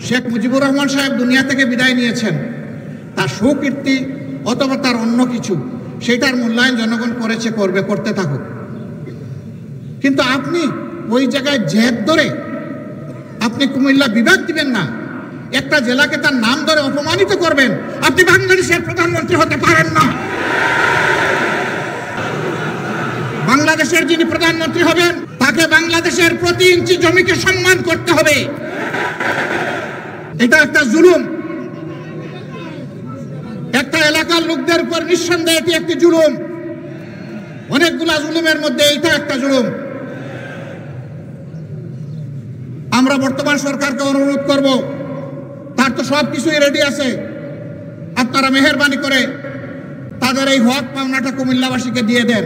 শেখ মুজিবুর রহমান সাহেব দুনিয়া থেকে বিদায় নিয়েছেন, তার সুকীর্তি অথবা তার অন্য কিছু, সেটার মূল্যায়ন জনগণ করেছে, করবে, করতে থাকুক। কিন্তু আপনি ওই জায়গায় জেদ ধরে আপনি কুমিল্লা বিভাগ দিবেন না, একটা জেলাকে তার নাম ধরে অপমানিত করবেন, আপনি বাংলাদেশের প্রধানমন্ত্রী হতে পারেন না। বাংলাদেশের যিনি প্রধানমন্ত্রী হবেন তাকে বাংলাদেশের প্রতি ইঞ্চি জমিকে সম্মান করতে হবে। এটা একটা জুলুম, একটা এলাকার লোকদের উপর নিঃসন্দেহে এটি একটি জুলুম। অনেকগুলা জুলুমের মধ্যে এইটা একটা জুলুম। আমরা বর্তমান সরকারকে অনুরোধ করব, তার তো সব কিছুই রেডি আছে, আপনারা মেহেরবানি করে তাদের এই হক পাওনাটা কুমিল্লাবাসীকে দিয়ে দেন।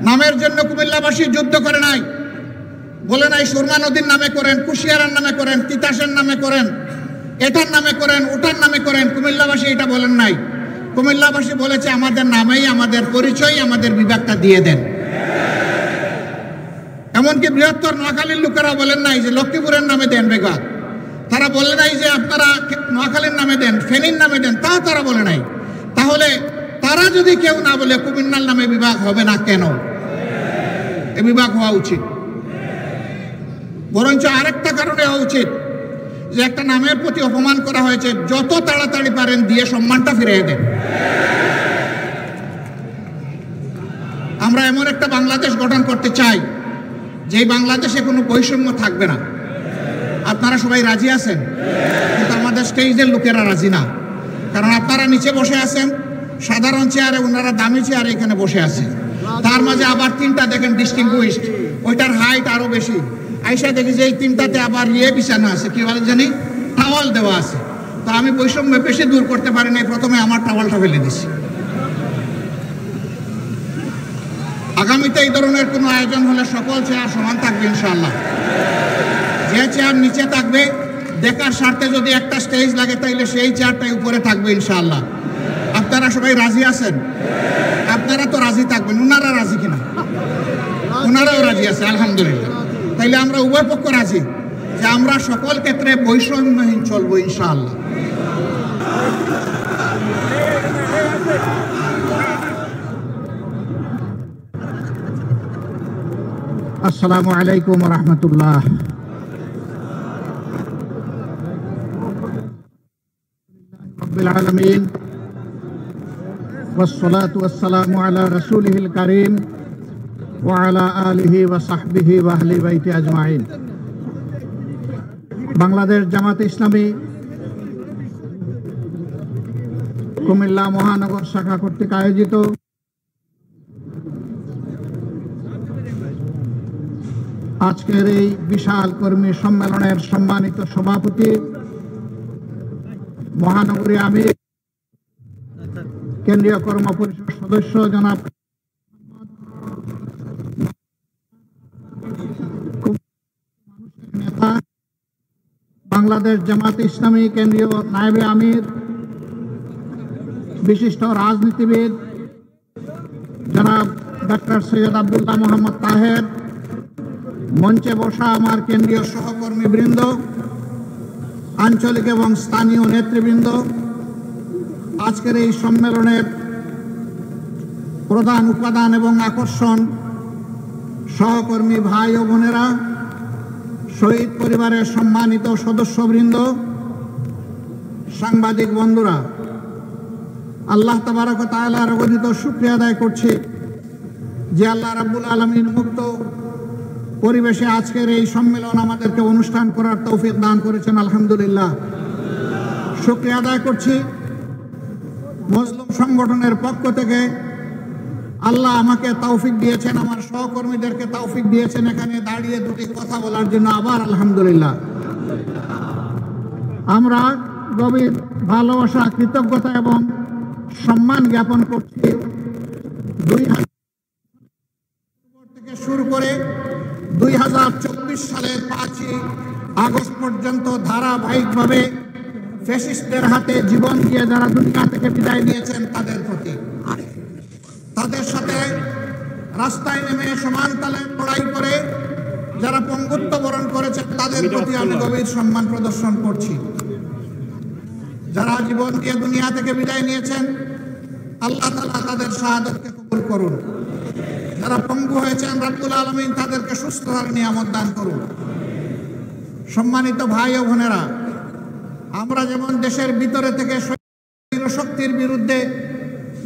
নামের জন্য কুমিল্লাবাসী যুদ্ধ করে নাই, বলে নাই সুরমা নদীর নামে করেন, কুশিয়ারার নামে করেন, তিতাসের নামে করেন, এটার নামে করেন, ওটার নামে করেন। কুমিল্লাবাসী এটা বলেন নাই। কুমিল্লাবাসী বলেছে আমাদের নামেই, আমাদের পরিচয়, আমাদের বিভাগটা দিয়ে দেন। এমনকি বৃহত্তর নোয়াখালীর লোকেরা বলেন নাই যে লক্ষ্মীপুরের নামে দেন বিভাগ, তারা বলে নাই যে আপনারা নোয়াখালীর নামে দেন, ফেনীর নামে দেন, তাও তারা বলে নাই। তাহলে তারা যদি কেউ না বলে কুমিল্লার নামে বিভাগ হবে না কেন? এ বিভাগ হওয়া উচিত। বরঞ্চ আরেকটা কারণে হওয়া উচিত যে একটা নামের প্রতি অপমান করা হয়েছে, যত তাড়াতাড়ি পারেন দিয়ে সম্মানটা ফিরিয়ে দেন। আমরা এমন একটা বাংলাদেশ গঠন করতে চাই যেই বাংলাদেশে কোনো বৈষম্য থাকবে না। আপনারা সবাই রাজি আছেন? কিন্তু আমাদের স্টেজের লোকেরা রাজি না, কারণ আপনারা নিচে বসে আছেন সাধারণ চেয়ারে, ওনারা দামি চেয়ারে এখানে বসে আছে। তার মাঝে আবার তিনটা দেখেন ডিস্টিংগুইশড, ওইটার হাইট আরো বেশি। আইসা দেখি যে এই তিনটাতে আবার বিছানো আছে, কি বলে জানি, টাওয়াল দেওয়া আছে। তো আমি বৈষম্য বেশি দূর করতে পারি নাই, প্রথমে আমার টাওয়ালটা ফেলে দিছি। আগামীতে এই ধরনের কোনো আয়োজন হলে সকল চেয়ার সমান থাকবে ইনশাআল্লাহ। যে চেয়ার নিচে থাকবে দেখার স্বার্থে যদি একটা স্টেজ লাগে তাইলে সেই চেয়ারটাই উপরে থাকবে ইনশাআল্লাহ। আপনারা সবাই রাজি আছেন? আপনারা তো রাজি থাকবেন, ওনারা রাজি কিনা? ওনারাও রাজি আছে, আলহামদুলিল্লাহ। তাইলে আমরা উভয় পক্ষ রাজি যে আমরা সকল ক্ষেত্রে বৈষম্যহীন চলবো ইনশাআল্লাহ। আসসালামু আলাইকুম ওয়া রাহমাতুল্লাহ। রাব্বিল আলামিন والصلاة والسلام على رسوله الكريم وعلى آله وصحبه وأهل بيته أجمعين। বাংলাদেশ জামাত ইসলামী কুমিল্লা মহানগর শাখা কর্তৃক আয়োজিত আজকের এই বিশাল কর্মী সম্মেলনের সম্মানিত সভাপতি, মহানগরী আমির, কেন্দ্রীয় কর্ম পরিষদ সদস্য জনাব নেতা, বাংলাদেশ জামাত ইসলামী কেন্দ্রীয় নায়েবে আমির, বিশিষ্ট রাজনীতিবিদ জনাব ডক্টর সৈয়দ আব্দুল্লাহ মোহাম্মদ তাহের, মঞ্চে বসা আমার কেন্দ্রীয় সহকর্মীবৃন্দ, আঞ্চলিক এবং স্থানীয় নেতৃবৃন্দ, আজকের এই সম্মেলনের প্রধান উপাদান এবং আকর্ষণ সহকর্মী ভাই ও বোনেরা, শহীদ পরিবারের সম্মানিত সদস্যবৃন্দ, সাংবাদিক বন্ধুরা, আল্লাহ তাবারক ওয়া তাআলার অগণিত শুকরিয়া আদায় করছি যে আল্লাহ রাব্বুল আলামিন মুক্ত পরিবেশে আজকের এই সম্মেলন আমাদেরকে অনুষ্ঠান করার তৌফিক দান করেছেন, আলহামদুলিল্লাহ। শুকরিয়া আদায় করছি মজলুম সংগঠনের পক্ষ থেকে আল্লাহ আমাকে তৌফিক দিয়েছেন, আমার সহকর্মীদেরকে তৌফিক দিয়েছেন এখানে দাঁড়িয়ে দুটি কথা বলার জন্য, আবার আলহামদুলিল্লাহ। আমরা গভীর ভালোবাসা, কৃতজ্ঞতা এবং সম্মান জ্ঞাপন করছি 2000 থেকে শুরু করে 2024 সালের 5ই আগস্ট পর্যন্ত ধারাবাহিকভাবে ফ্যাসিস্টদের হাতে জীবন দিয়ে যারা দুনিয়া থেকে বিদায় নিয়েছেন তাদের প্রতি, তাদের সাথে রাস্তায় নেমে সমান তালে লড়াই করে যারা পঙ্গুত্ব বরণ করেছেন তাদের প্রতি আমি গভীর সম্মান প্রদর্শন করছি। যারা জীবন দিয়ে দুনিয়া থেকে বিদায় নিয়েছেন, আল্লাহ তাআলা তাদের শাহাদাতকে কবুল করুন। যারা পঙ্গু হয়েছেন, রব্বুল আলামিন তাদেরকে সুস্থতার নিয়ামত দান করুন। সম্মানিত ভাই ও বোনেরা, আমরা যেমন দেশের ভিতরে থেকে শক্তির বিরুদ্ধে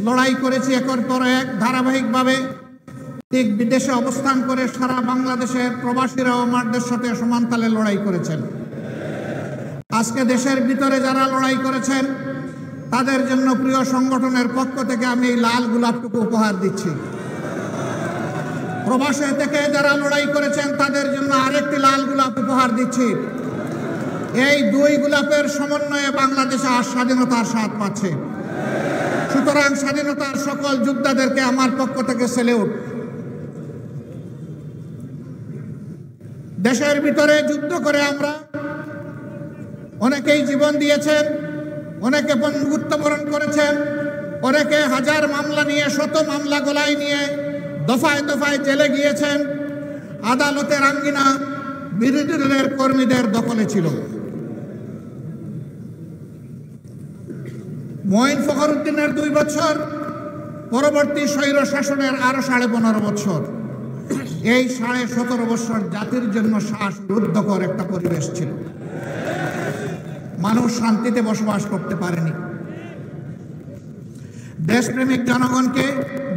লড়াই করেছি একের পর এক ধারাবাহিকভাবে, ঠিক বিদেশে অবস্থান করে সারা বাংলাদেশের প্রবাসীরাও আমাদের সাথে সমানতালে লড়াই করেছেন। আজকে দেশের ভিতরে যারা লড়াই করেছেন তাদের জন্য প্রিয় সংগঠনের পক্ষ থেকে আমি এই লাল গোলাপটুকু উপহার দিচ্ছি। প্রবাসে থেকে যারা লড়াই করেছেন তাদের জন্য আরেকটি লাল গোলাপ উপহার দিচ্ছি। এই দুই গোলাপের সমন্বয়ে বাংলাদেশে আজ স্বাধীনতার স্বাদ পাচ্ছে। সুতরাং স্বাধীনতার সকল যোদ্ধাদেরকে আমার পক্ষ থেকে সেলিউট। দেশের ভিতরে যুদ্ধ করে আমরা অনেকেই জীবন দিয়েছেন, অনেকে বন্ধুত্ব বরণ করেছেন, অনেকে হাজার মামলা নিয়ে, শত মামলা গলায় নিয়ে দফায় দফায় জেলে গিয়েছেন। আদালতের আঙ্গিনা বিরোধী দলের কর্মীদের দখলে ছিল। মঈন ফখরুদ্দিনের 2 বছর, পরবর্তী স্বৈর শাসনের আরো 15.5 বছর। এই 17.5 বছর জাতির জন্য শ্বাসরুদ্ধকর একটা পরিবেশ ছিল। মানুষ শান্তিতে বসবাস করতে পারেনি। দেশপ্রেমিক জনগণকে,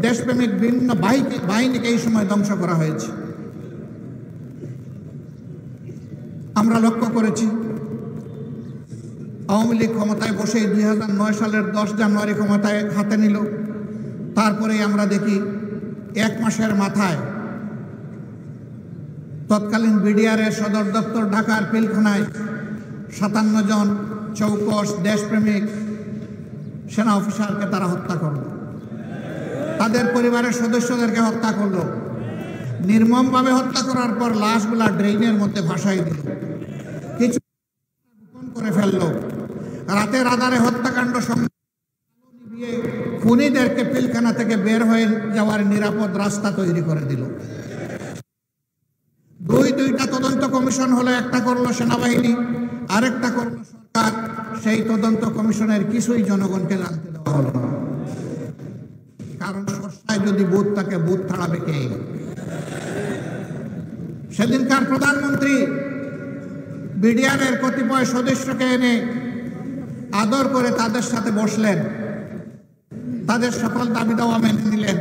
দেশপ্রেমিক ভিন্ন বাহিনীকে এই সময় ধ্বংস করা হয়েছে। আমরা লক্ষ্য করেছি আওয়ামী লীগ ক্ষমতায় বসে 2009 সালের 10 জানুয়ারি ক্ষমতায় হাতে নিল। তারপরেই আমরা দেখি 1 মাসের মাথায় তৎকালীন বিডিআরের সদর দপ্তর ঢাকার পিলখানায় 57 জন চৌকস দেশপ্রেমিক সেনা অফিসারকে তারা হত্যা করল। তাদের পরিবারের সদস্যদেরকে হত্যা করল। নির্মমভাবে হত্যা করার পর লাশগুলা ড্রেইনের মধ্যে ভাসাই দিল, কিছু গোপন করে ফেলল। রাতের আধারে হত্যাকাণ্ড নিভিয়ে খুনিদেরকে পিলখানা থেকে বের হয়ে যাওয়ার নিরাপদ রাস্তা তৈরি করে দিল। দুইটা তদন্ত কমিশন হলো, একটা করলো সেনাবাহিনী, আরেকটা করলো সরকার। সেই তদন্ত কমিশনের কিছুই জনগণকে জানতে দেওয়া হলো না। কারণ সরকার যদি বুথ থাকে, বুথ ছাড়াবে কে? সেদিনকার প্রধানমন্ত্রী বিডিআরের কতিপয় সদস্যকে এনে আদর করে তাদের সাথে বসলেন, তাদের সকল দাবি দাওয়া মেনে নিলেন।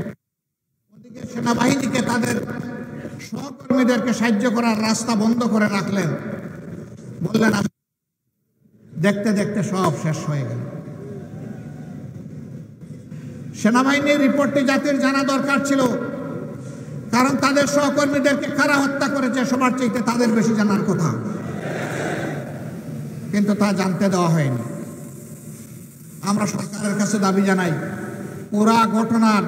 ওদিকে সেনাবাহিনীকে, তাদের সহকর্মীদেরকে সাহায্য করার রাস্তা বন্ধ করে রাখলেন। বললেন দেখতে দেখতে সব শেষ হয়ে গেল। সেনাবাহিনীর রিপোর্টটি জাতির জানা দরকার ছিল, কারণ তাদের সহকর্মীদেরকে কারা হত্যা করেছে সবার চাইতে তাদের বেশি জানার কথা, কিন্তু তা জানতে দেওয়া হয়নি। আমরা সরকারের কাছে দাবি জানাই, পুরা ঘটনার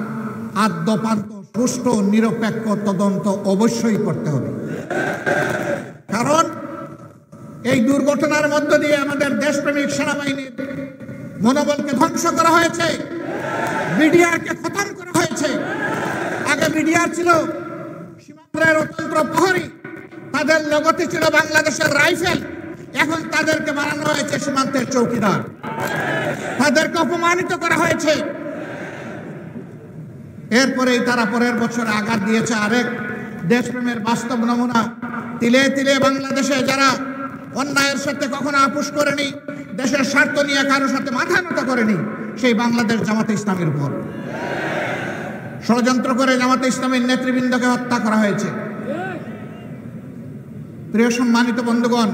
আদ্যপান্ত সুষ্ঠু নিরপেক্ষ তদন্ত অবশ্যই করতে হবে। কারণ এই দুর্ঘটনার মধ্য দিয়ে আমাদের দেশপ্রেমিক সেনাবাহিনীর মনোবলকে ধ্বংস করা হয়েছে, বিডিআরকে খতম করা হয়েছে। আগে বিডিআর ছিল সীমান্তের অতন্ত্র প্রহরী, তাদের লগতে ছিল বাংলাদেশের রাইফেল। এখন তাদেরকে বানানো হয়েছে সীমান্তের চৌকিদার, তাদেরকে অপমানিত করা হয়েছে। এরপরেই তারা পরের বছর আঘাত দিয়েছে আরেক দেশপ্রেমের বাস্তব নমুনা। তিলে তিলে বাংলাদেশে যারা অন্যায়ের সাথে কখনো আপোষ করেনি, দেশের স্বার্থ নিয়ে কারোর সাথে মাথা নত করেনি, সেই বাংলাদেশ জামাতে ইসলামের উপর ষড়যন্ত্র করে জামাতে ইসলামের নেতৃবৃন্দকে হত্যা করা হয়েছে। প্রিয় সম্মানিত বন্ধুগণ,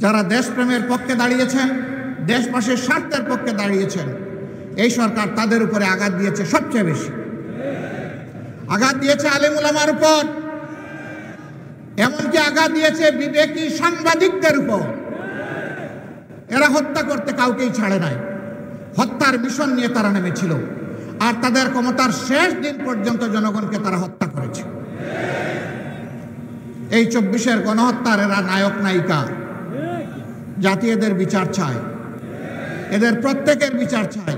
যারা দেশপ্রেমের পক্ষে দাঁড়িয়েছেন, দেশবাসীর স্বার্থের পক্ষে দাঁড়িয়েছেন, এই সরকার তাদের উপরে আঘাত দিয়েছে। সবচেয়ে বেশি আঘাত দিয়েছে আলেম উলামার উপর, এমনকি আঘাত দিয়েছে বিবেকী সাংবাদিকদের উপর। এরা হত্যা করতে কাউকেই ছাড়ে নাই, হত্যার মিশন নিয়ে তারা নেমেছিল। আর তাদের ক্ষমতার শেষ দিন পর্যন্ত জনগণকে তারা হত্যা করেছে। এই 24-এর গণহত্যার এরা নায়ক নায়িকা। জাতি এদের বিচার চায়, এদের প্রত্যেকের বিচার চায়,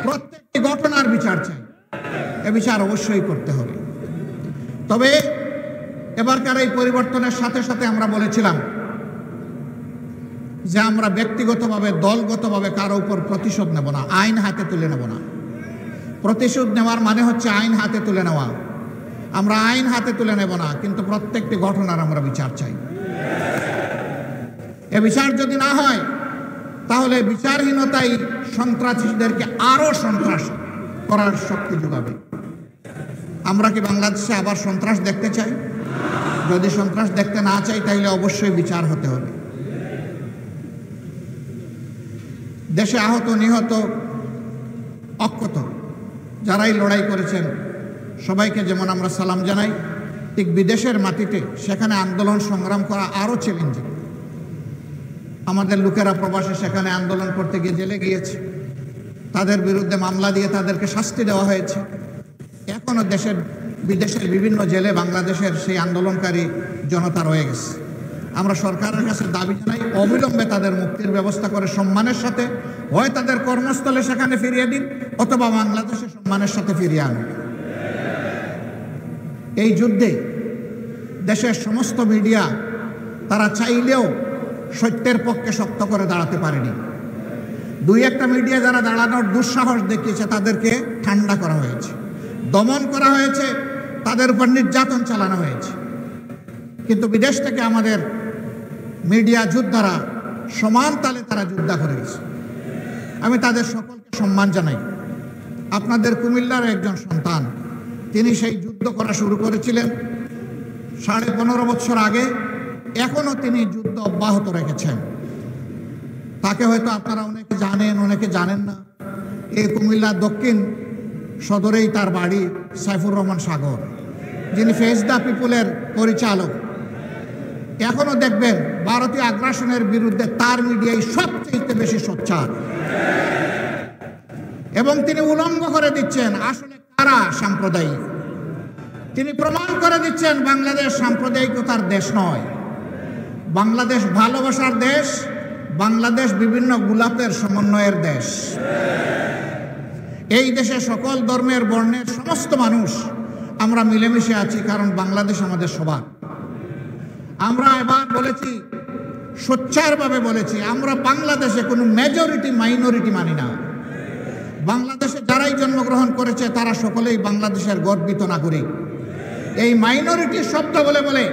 প্রত্যেকটি ঘটনার বিচার চাই। এ বিচার অবশ্যই করতে হবে। তবে এবারকার এই পরিবর্তনের সাথে সাথে আমরা বলেছিলাম যে আমরা ব্যক্তিগতভাবে দলগতভাবে কারো উপর প্রতিশোধ নেব না, আইন হাতে তুলে নেব না। প্রতিশোধ নেওয়ার মানে হচ্ছে আইন হাতে তুলে নেওয়া। আমরা আইন হাতে তুলে নেব না, কিন্তু প্রত্যেকটি ঘটনার আমরা বিচার চাই। এ বিচার যদি না হয় তাহলে বিচারহীনতাই সন্ত্রাসীদেরকে আরো সন্ত্রাস করার শক্তি যোগাবে। আমরা কি বাংলাদেশে আবার সন্ত্রাস দেখতে চাই? যদি সন্ত্রাস দেখতে না চাই তাহলে অবশ্যই বিচার হতে হবে। দেশে আহত নিহত অক্ষত যারাই লড়াই করেছেন সবাইকে যেমন আমরা সালাম জানাই, ঠিক বিদেশের মাটিতে সেখানে আন্দোলন সংগ্রাম করা আরও চ্যালেঞ্জিং। আমাদের লোকেরা প্রবাসে সেখানে আন্দোলন করতে গিয়ে জেলে গিয়েছে, তাদের বিরুদ্ধে মামলা দিয়ে তাদেরকে শাস্তি দেওয়া হয়েছে। এখনও বিদেশের বিভিন্ন জেলে বাংলাদেশের সেই আন্দোলনকারী জনতা রয়ে গেছে। আমরা সরকারের কাছে দাবি জানাই অবিলম্বে তাদের মুক্তির ব্যবস্থা করে সম্মানের সাথে হয় তাদের কর্মস্থলে সেখানে ফিরিয়ে দিন, অথবা বাংলাদেশে সম্মানের সাথে ফিরিয়ে আনুন। এই যুদ্ধে দেশের সমস্ত মিডিয়া তারা চাইলেও সত্যের পক্ষে শক্ত করে দাঁড়াতে পারেনি। দুই একটা মিডিয়া যারা দাঁড়ানোর দুঃসাহস দেখিয়েছে তাদেরকে ঠান্ডা করা হয়েছে, দমন করা হয়েছে, তাদের উপর নির্যাতন চালানো হয়েছে। কিন্তু বিদেশ থেকে আমাদের মিডিয়া যোদ্ধারা সমান তালে তারা যোদ্ধা করে গেছে। আমি তাদের সকলকে সম্মান জানাই। আপনাদের কুমিল্লার একজন সন্তান, তিনি সেই যুদ্ধ করা শুরু করেছিলেন 15.5 বছর আগে, এখনও তিনি যুদ্ধ অব্যাহত রেখেছেন। তাকে হয়তো আপনারা অনেকে জানেন, অনেকে জানেন না। এই কুমিল্লার দক্ষিণ সদরেই তার বাড়ি। সাইফুর রহমান সাগর, যিনি ফেস দ্য পিপুলের পরিচালক, এখনো দেখবেন ভারতীয় আগ্রাসনের বিরুদ্ধে তার মিডিয়াই সবচেয়ে বেশি সোচ্চার, এবং তিনি উলঙ্গ করে দিচ্ছেন আসলে কারা সাম্প্রদায়িক। তিনি প্রমাণ করে দিচ্ছেন বাংলাদেশ সাম্প্রদায়িকতার দেশ নয়, বাংলাদেশ ভালোবাসার দেশ, বাংলাদেশ বিভিন্ন গোলাপের সমন্বয়ের দেশ। এই দেশে সকল ধর্মের বর্ণের সমস্ত মানুষ আমরা মিলেমিশে আছি, কারণ বাংলাদেশ আমাদের সবার। আমরা এবার বলেছি, সোচ্চারভাবে বলেছি, আমরা বাংলাদেশে কোনো মেজরিটি মাইনরিটি মানি না। বাংলাদেশে যারাই জন্মগ্রহণ করেছে তারা সকলেই বাংলাদেশের গর্বিত নাগরিক। এই মাইনরিটি শব্দ বলে বলে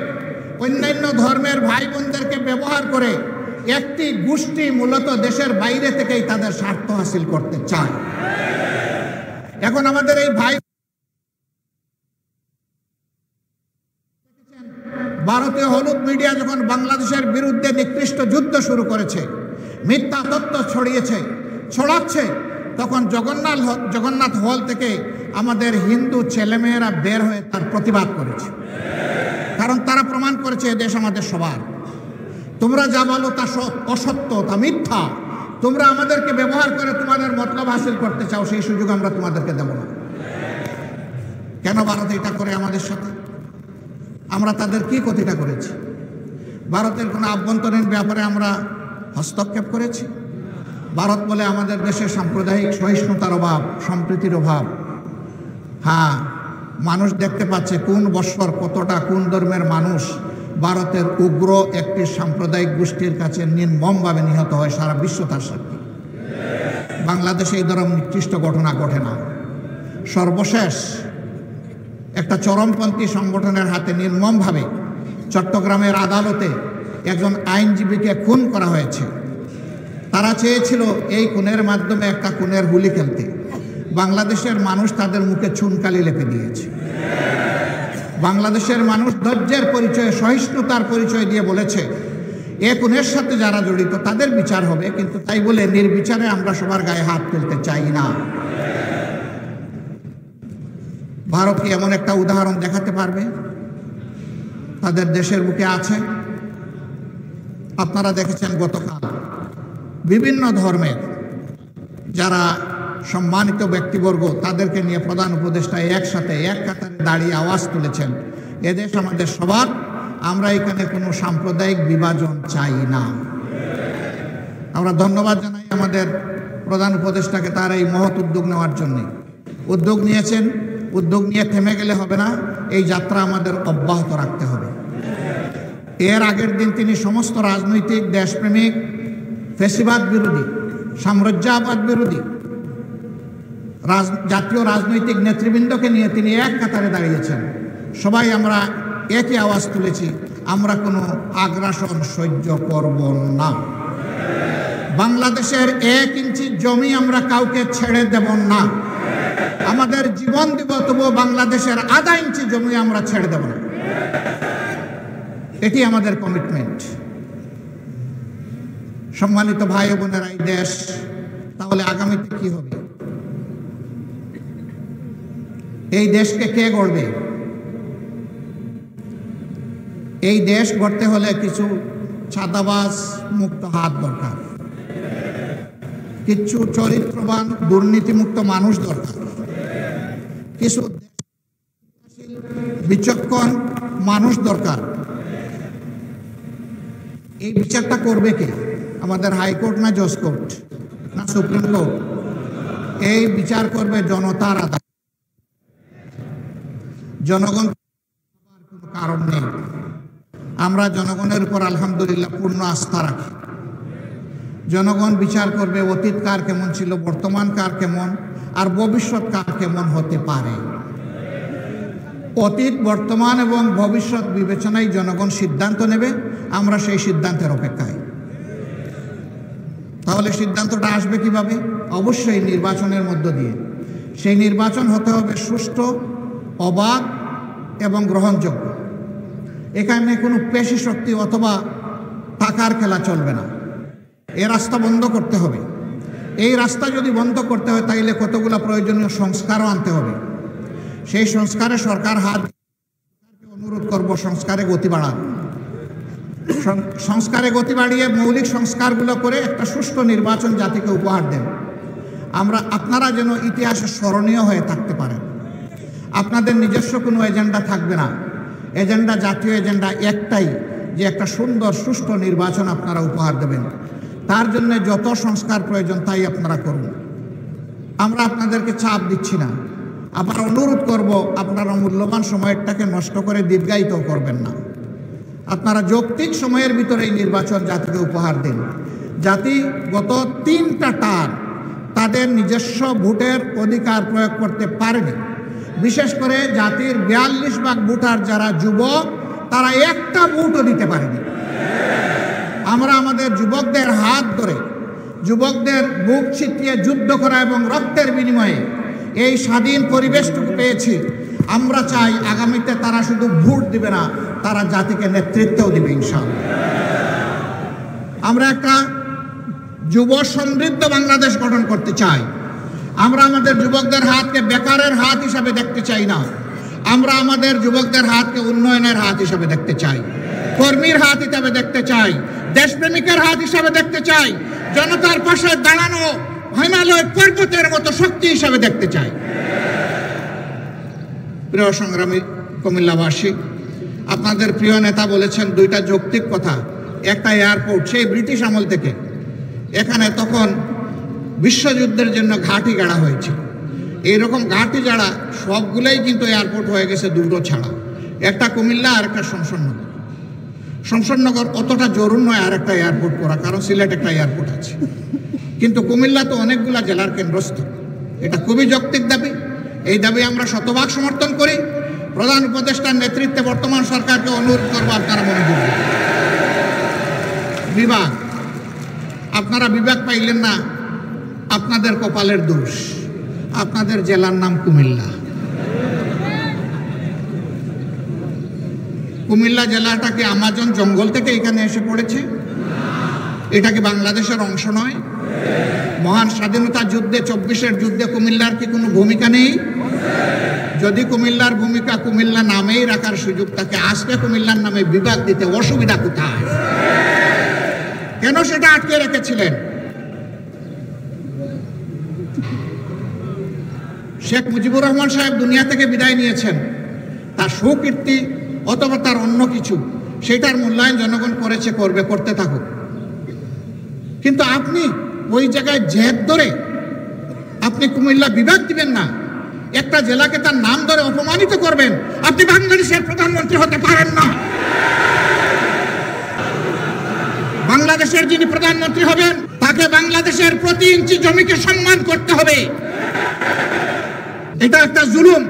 অন্যান্য ধর্মের ভাই বোনদেরকে ব্যবহার করে একটি গোষ্ঠী মূলত দেশের বাইরে থেকেই তাদের স্বার্থ হাসিল করতে চায়। এখন আমাদের এই ভাই ভারতীয় হলুদ মিডিয়া যখন বাংলাদেশের বিরুদ্ধে নিকৃষ্ট যুদ্ধ শুরু করেছে, মিথ্যা তথ্য ছড়াচ্ছে, তখন জগন্নাথ হল থেকে আমাদের হিন্দু ছেলেমেয়েরা বের হয়ে তার প্রতিবাদ করেছে। কারণ তারা প্রমাণ করেছে এদেশ আমাদের সবার। তোমরা যা বলো তা অসত্য, তা মিথ্যা। তোমরা আমাদেরকে ব্যবহার করে তোমাদের মতলব হাসিল করতে চাও, সেই সুযোগ আমরা তোমাদেরকে দেব না। কেন ভারত এটা করে আমাদের সাথে? আমরা তাদের কি ক্ষতিটা করেছি? ভারতের কোনো আভ্যন্তরীণ ব্যাপারে আমরা হস্তক্ষেপ করেছি? ভারত বলে আমাদের দেশে সাম্প্রদায়িক সহিষ্ণুতার অভাব, সম্প্রীতির অভাব। হ্যাঁ, মানুষ দেখতে পাচ্ছে কোন বৎসর কতটা কোন ধর্মের মানুষ ভারতের উগ্র একটি সাম্প্রদায়িক গোষ্ঠীর কাছে নির্মমভাবে নিহত হয়। সারা বিশ্ব তার সাক্ষী। বাংলাদেশে এই ধরনের নিকৃষ্ট ঘটনা ঘটে না। সর্বশেষ একটা চরমপন্থী সংগঠনের হাতে নির্মমভাবে চট্টগ্রামের আদালতে একজন আইনজীবীকে খুন করা হয়েছে। তারা চেয়েছিল এই খুনের মাধ্যমে একটা খুনের হুলি খেলতে। বাংলাদেশের মানুষ তাদের মুখে চুনকালি লেপে দিয়েছে। বাংলাদেশের মানুষ ধৈর্যের পরিচয়ে, সহিষ্ণুতার পরিচয় দিয়ে বলেছে এ খুনের সাথে যারা জড়িত তাদের বিচার হবে, কিন্তু তাই বলে নির্বিচারে আমরা সবার গায়ে হাত তুলতে চাই না। ভারত কি এমন একটা উদাহরণ দেখাতে পারবে? তাদের দেশের বুকে আছে। আপনারা দেখেছেন গতকাল বিভিন্ন ধর্মের যারা সম্মানিত ব্যক্তিবর্গ তাদেরকে নিয়ে প্রধান উপদেষ্টা একসাথে এক কাতারে দাঁড়িয়ে আওয়াজ তুলেছেন, এদেশ আমাদের সবার, আমরা এখানে কোনো সাম্প্রদায়িক বিভাজন চাই না। আমরা ধন্যবাদ জানাই আমাদের প্রধান উপদেষ্টাকে তার এই মহৎ উদ্যোগ নেওয়ার জন্য। উদ্যোগ নিয়েছেন উদ্যোগ নিয়ে থেমে গেলে হবে না, এই যাত্রা আমাদের অব্যাহত রাখতে হবে। এর আগের দিন তিনি সমস্ত রাজনৈতিক দেশপ্রেমিক, ফ্যাসিবাদ বিরোধী, সাম্রাজ্যবাদ বিরোধী জাতীয় রাজনৈতিক নেতৃবৃন্দকে নিয়ে তিনি এক কাতারে দাঁড়িয়েছেন। সবাই আমরা একই আওয়াজ তুলেছি, আমরা কোনো আগ্রাসন সহ্য করব না। বাংলাদেশের 1 ইঞ্চি জমি আমরা কাউকে ছেড়ে দেব না। আমাদের জীবন দিব, তবুও বাংলাদেশের আধা ইঞ্চি জমি আমরা ছেড়ে দেব না। এটি আমাদের কমিটমেন্ট। সম্মানিত ভাই ও বোনেরা, এই দেশ তাহলে আগামীতে কি হবে? এই দেশকে কে গড়বে? এই দেশ গড়তে হলে কিছু ছাদাবাজ মুক্ত হাত দরকার, কিছু চরিত্রবান দুর্নীতিমুক্ত মানুষ দরকার, কিছু বিচক্ষণ মানুষ দরকার। এই বিচারটা করবে কে? আমাদের হাইকোর্ট না জজ কোর্ট না সুপ্রিম কোর্ট? এই বিচার করবে জনতার আদালত। জনগণ কোনো কারণ নেই। আমরা জনগণের উপর আলহামদুলিল্লাহ পূর্ণ আস্থা রাখি। জনগণ বিচার করবে অতীত কার কেমন ছিল, বর্তমান কার কেমন, আর ভবিষ্যৎ কার কেমন হতে পারে। অতীত, বর্তমান এবং ভবিষ্যৎ বিবেচনায় জনগণ সিদ্ধান্ত নেবে। আমরা সেই সিদ্ধান্তের অপেক্ষায়। তাহলে সিদ্ধান্তটা আসবে কিভাবে? অবশ্যই নির্বাচনের মধ্য দিয়ে। সেই নির্বাচন হতে হবে সুষ্ঠু, অবাধ এবং গ্রহণযোগ্য। এখানে কোনো পেশি শক্তি অথবা টাকার খেলা চলবে না। এই রাস্তা বন্ধ করতে হবে। এই রাস্তা যদি বন্ধ করতে হয়, তাইলে কতগুলো প্রয়োজনীয় সংস্কারও আনতে হবে। সেই সংস্কারে সরকার অনুরোধ করব, সংস্কারে গতি বাড়ান। সংস্কারে গতি বাড়িয়ে মৌলিক সংস্কারগুলো করে একটা সুষ্ঠু নির্বাচন জাতিকে উপহার দেন। আপনারা যেন ইতিহাসে স্মরণীয় হয়ে থাকতে পারেন। আপনাদের নিজস্ব কোনো এজেন্ডা থাকবে না। এজেন্ডা, জাতীয় এজেন্ডা একটাই, যে একটা সুন্দর সুষ্ঠু নির্বাচন আপনারা উপহার দেবেন। তার জন্য যত সংস্কার প্রয়োজন তাই আপনারা করুন। আমরা আপনাদেরকে চাপ দিচ্ছি না। আবার অনুরোধ করব, আপনারা মূল্যবান সময়টাকে নষ্ট করে দীর্ঘায়িত করবেন না। আপনারা যৌক্তিক সময়ের ভিতরে এই নির্বাচন জাতিকে উপহার দিন। জাতি গত 3টা টার্ম তাদের নিজস্ব ভোটের অধিকার প্রয়োগ করতে পারেনি। বিশেষ করে জাতির 42 ভাগ ভোটার যারা যুবক, তারা একটা ভোটও দিতে পারেনি। আমরা আমাদের যুবকদের হাত ধরে, যুবকদের বুক ছিটিয়ে যুদ্ধ করা এবং রক্তের বিনিময়ে এই স্বাধীন পরিবেশটুকু পেয়েছি। আমরা চাই আগামীতে তারা শুধু ভোট দিবে না, তারা জাতিকে নেতৃত্বও দিবে ইনশাআল্লাহ। আমরা একটা যুব সমৃদ্ধ বাংলাদেশ গঠন করতে চাই। আমরা আমাদের যুবকদের হাতকে বেকারের হাত হিসাবে দেখতে চাই না। আমরা আমাদের যুবকদের হাতকে উন্নয়নের হাত হিসাবে দেখতে চাই, কর্মীর হাত হিসাবে দেখতে চাই, দেশপ্রেমিকের হাত হিসাবে দেখতে চাই, জনতার পাশে দাঁড়ানো হিমালয় পর্বতের মতো শক্তি হিসাবে দেখতে চাই। প্রিয় সংগ্রামী কুমিল্লাবাসী, আপনাদের প্রিয় নেতা বলেছেন 2টা যৌক্তিক কথা। একটা এয়ারপোর্ট, সেই ব্রিটিশ আমল থেকে এখানে তখন বিশ্বযুদ্ধের জন্য ঘাঁটি গাড়া হয়েছে। এইরকম ঘাঁটি গাড়া সবগুলোই কিন্তু এয়ারপোর্ট হয়ে গেছে 2টো ছাড়া। একটা কুমিল্লা আর একটা শমশেরনগর। শমশেরনগর অতটা জরুরি নয় আর একটা এয়ারপোর্ট করা, কারণ সিলেট একটা এয়ারপোর্ট আছে। কিন্তু কুমিল্লা তো অনেকগুলা জেলার কেন্দ্রস্থল। এটা খুবই যৌক্তিক দাবি। এই দাবি আমরা শতভাগ সমর্থন করি। প্রধান উপদেষ্টার নেতৃত্বে বর্তমান সরকারকে অনুরোধ করবো, আপনারা মনোযোগ দিন। বিভাগ, আপনারা বিভাগ পাইলেন না, আপনাদের কপালের দোষ। আপনাদের জেলার নাম কুমিল্লা। কুমিল্লা জেলাটা কি আমাজন জঙ্গল থেকে এখানে এসে পড়েছে? এটা কি বাংলাদেশের অংশ নয়? মহান স্বাধীনতা যুদ্ধে, 24-এর যুদ্ধে কুমিল্লার কি কোনো ভূমিকা নেই? যদি কুমিল্লার ভূমিকা কুমিল্লা নামেই রাখার সুযোগ থাকে, আজকে কুমিল্লার নামে বিভাগ দিতে অসুবিধা কোথায়? কেন সেটা আটকে রেখেছিলেন? শেখ মুজিবুর রহমান সাহেব দুনিয়া থেকে বিদায় নিয়েছেন। তার সুকীর্তি অথবা তার অন্য কিছু, সেটার মূল্যায়ন জনগণ করেছে, করবে, করতে থাকুক। কিন্তু আপনি ওই জায়গায় জেদ ধরে আপনি কুমিল্লা বিভাগ দিবেন না, একটা জেলাকে তার নাম ধরে অপমানিত করবেন, আপনি বাংলাদেশের প্রধানমন্ত্রী হতে পারেন না। বাংলাদেশের যিনি প্রধানমন্ত্রী হবেন তাকে বাংলাদেশের প্রতি ইঞ্চি জমিকে সম্মান করতে হবে। এটা একটা জুলুম,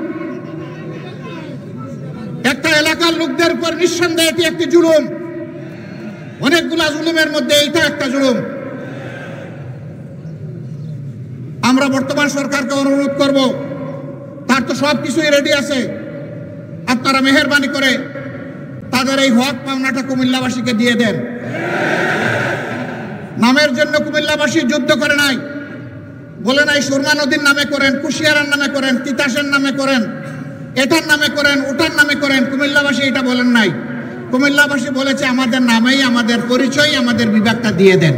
একটা এলাকার লোকদের উপর নিঃসন্দেহে এটি একটি জুলুম। অনেকগুলা জুলুমের মধ্যে এটা একটা জুলুম। আমরা বর্তমান সরকারকে অনুরোধ করব, তার তো সব কিছুই রেডি আছে, আপনারা মেহেরবানি করে তাদের এই হক পাওনাটা কুমিল্লাবাসীকে দিয়ে দেন। নামের জন্য কুমিল্লাবাসী যুদ্ধ করে নাই, বলে নাই সুরমা নদীর নামে করেন, কুশিয়ারার নামে করেন, তিতাসের নামে করেন, এটার নামে করেন, ওটার নামে করেন। কুমিল্লাবাসী এটা বলেন নাই। কুমিল্লাবাসী বলেছে আমাদের নামেই, আমাদের পরিচয়, আমাদের বিভাগটা দিয়ে দেন।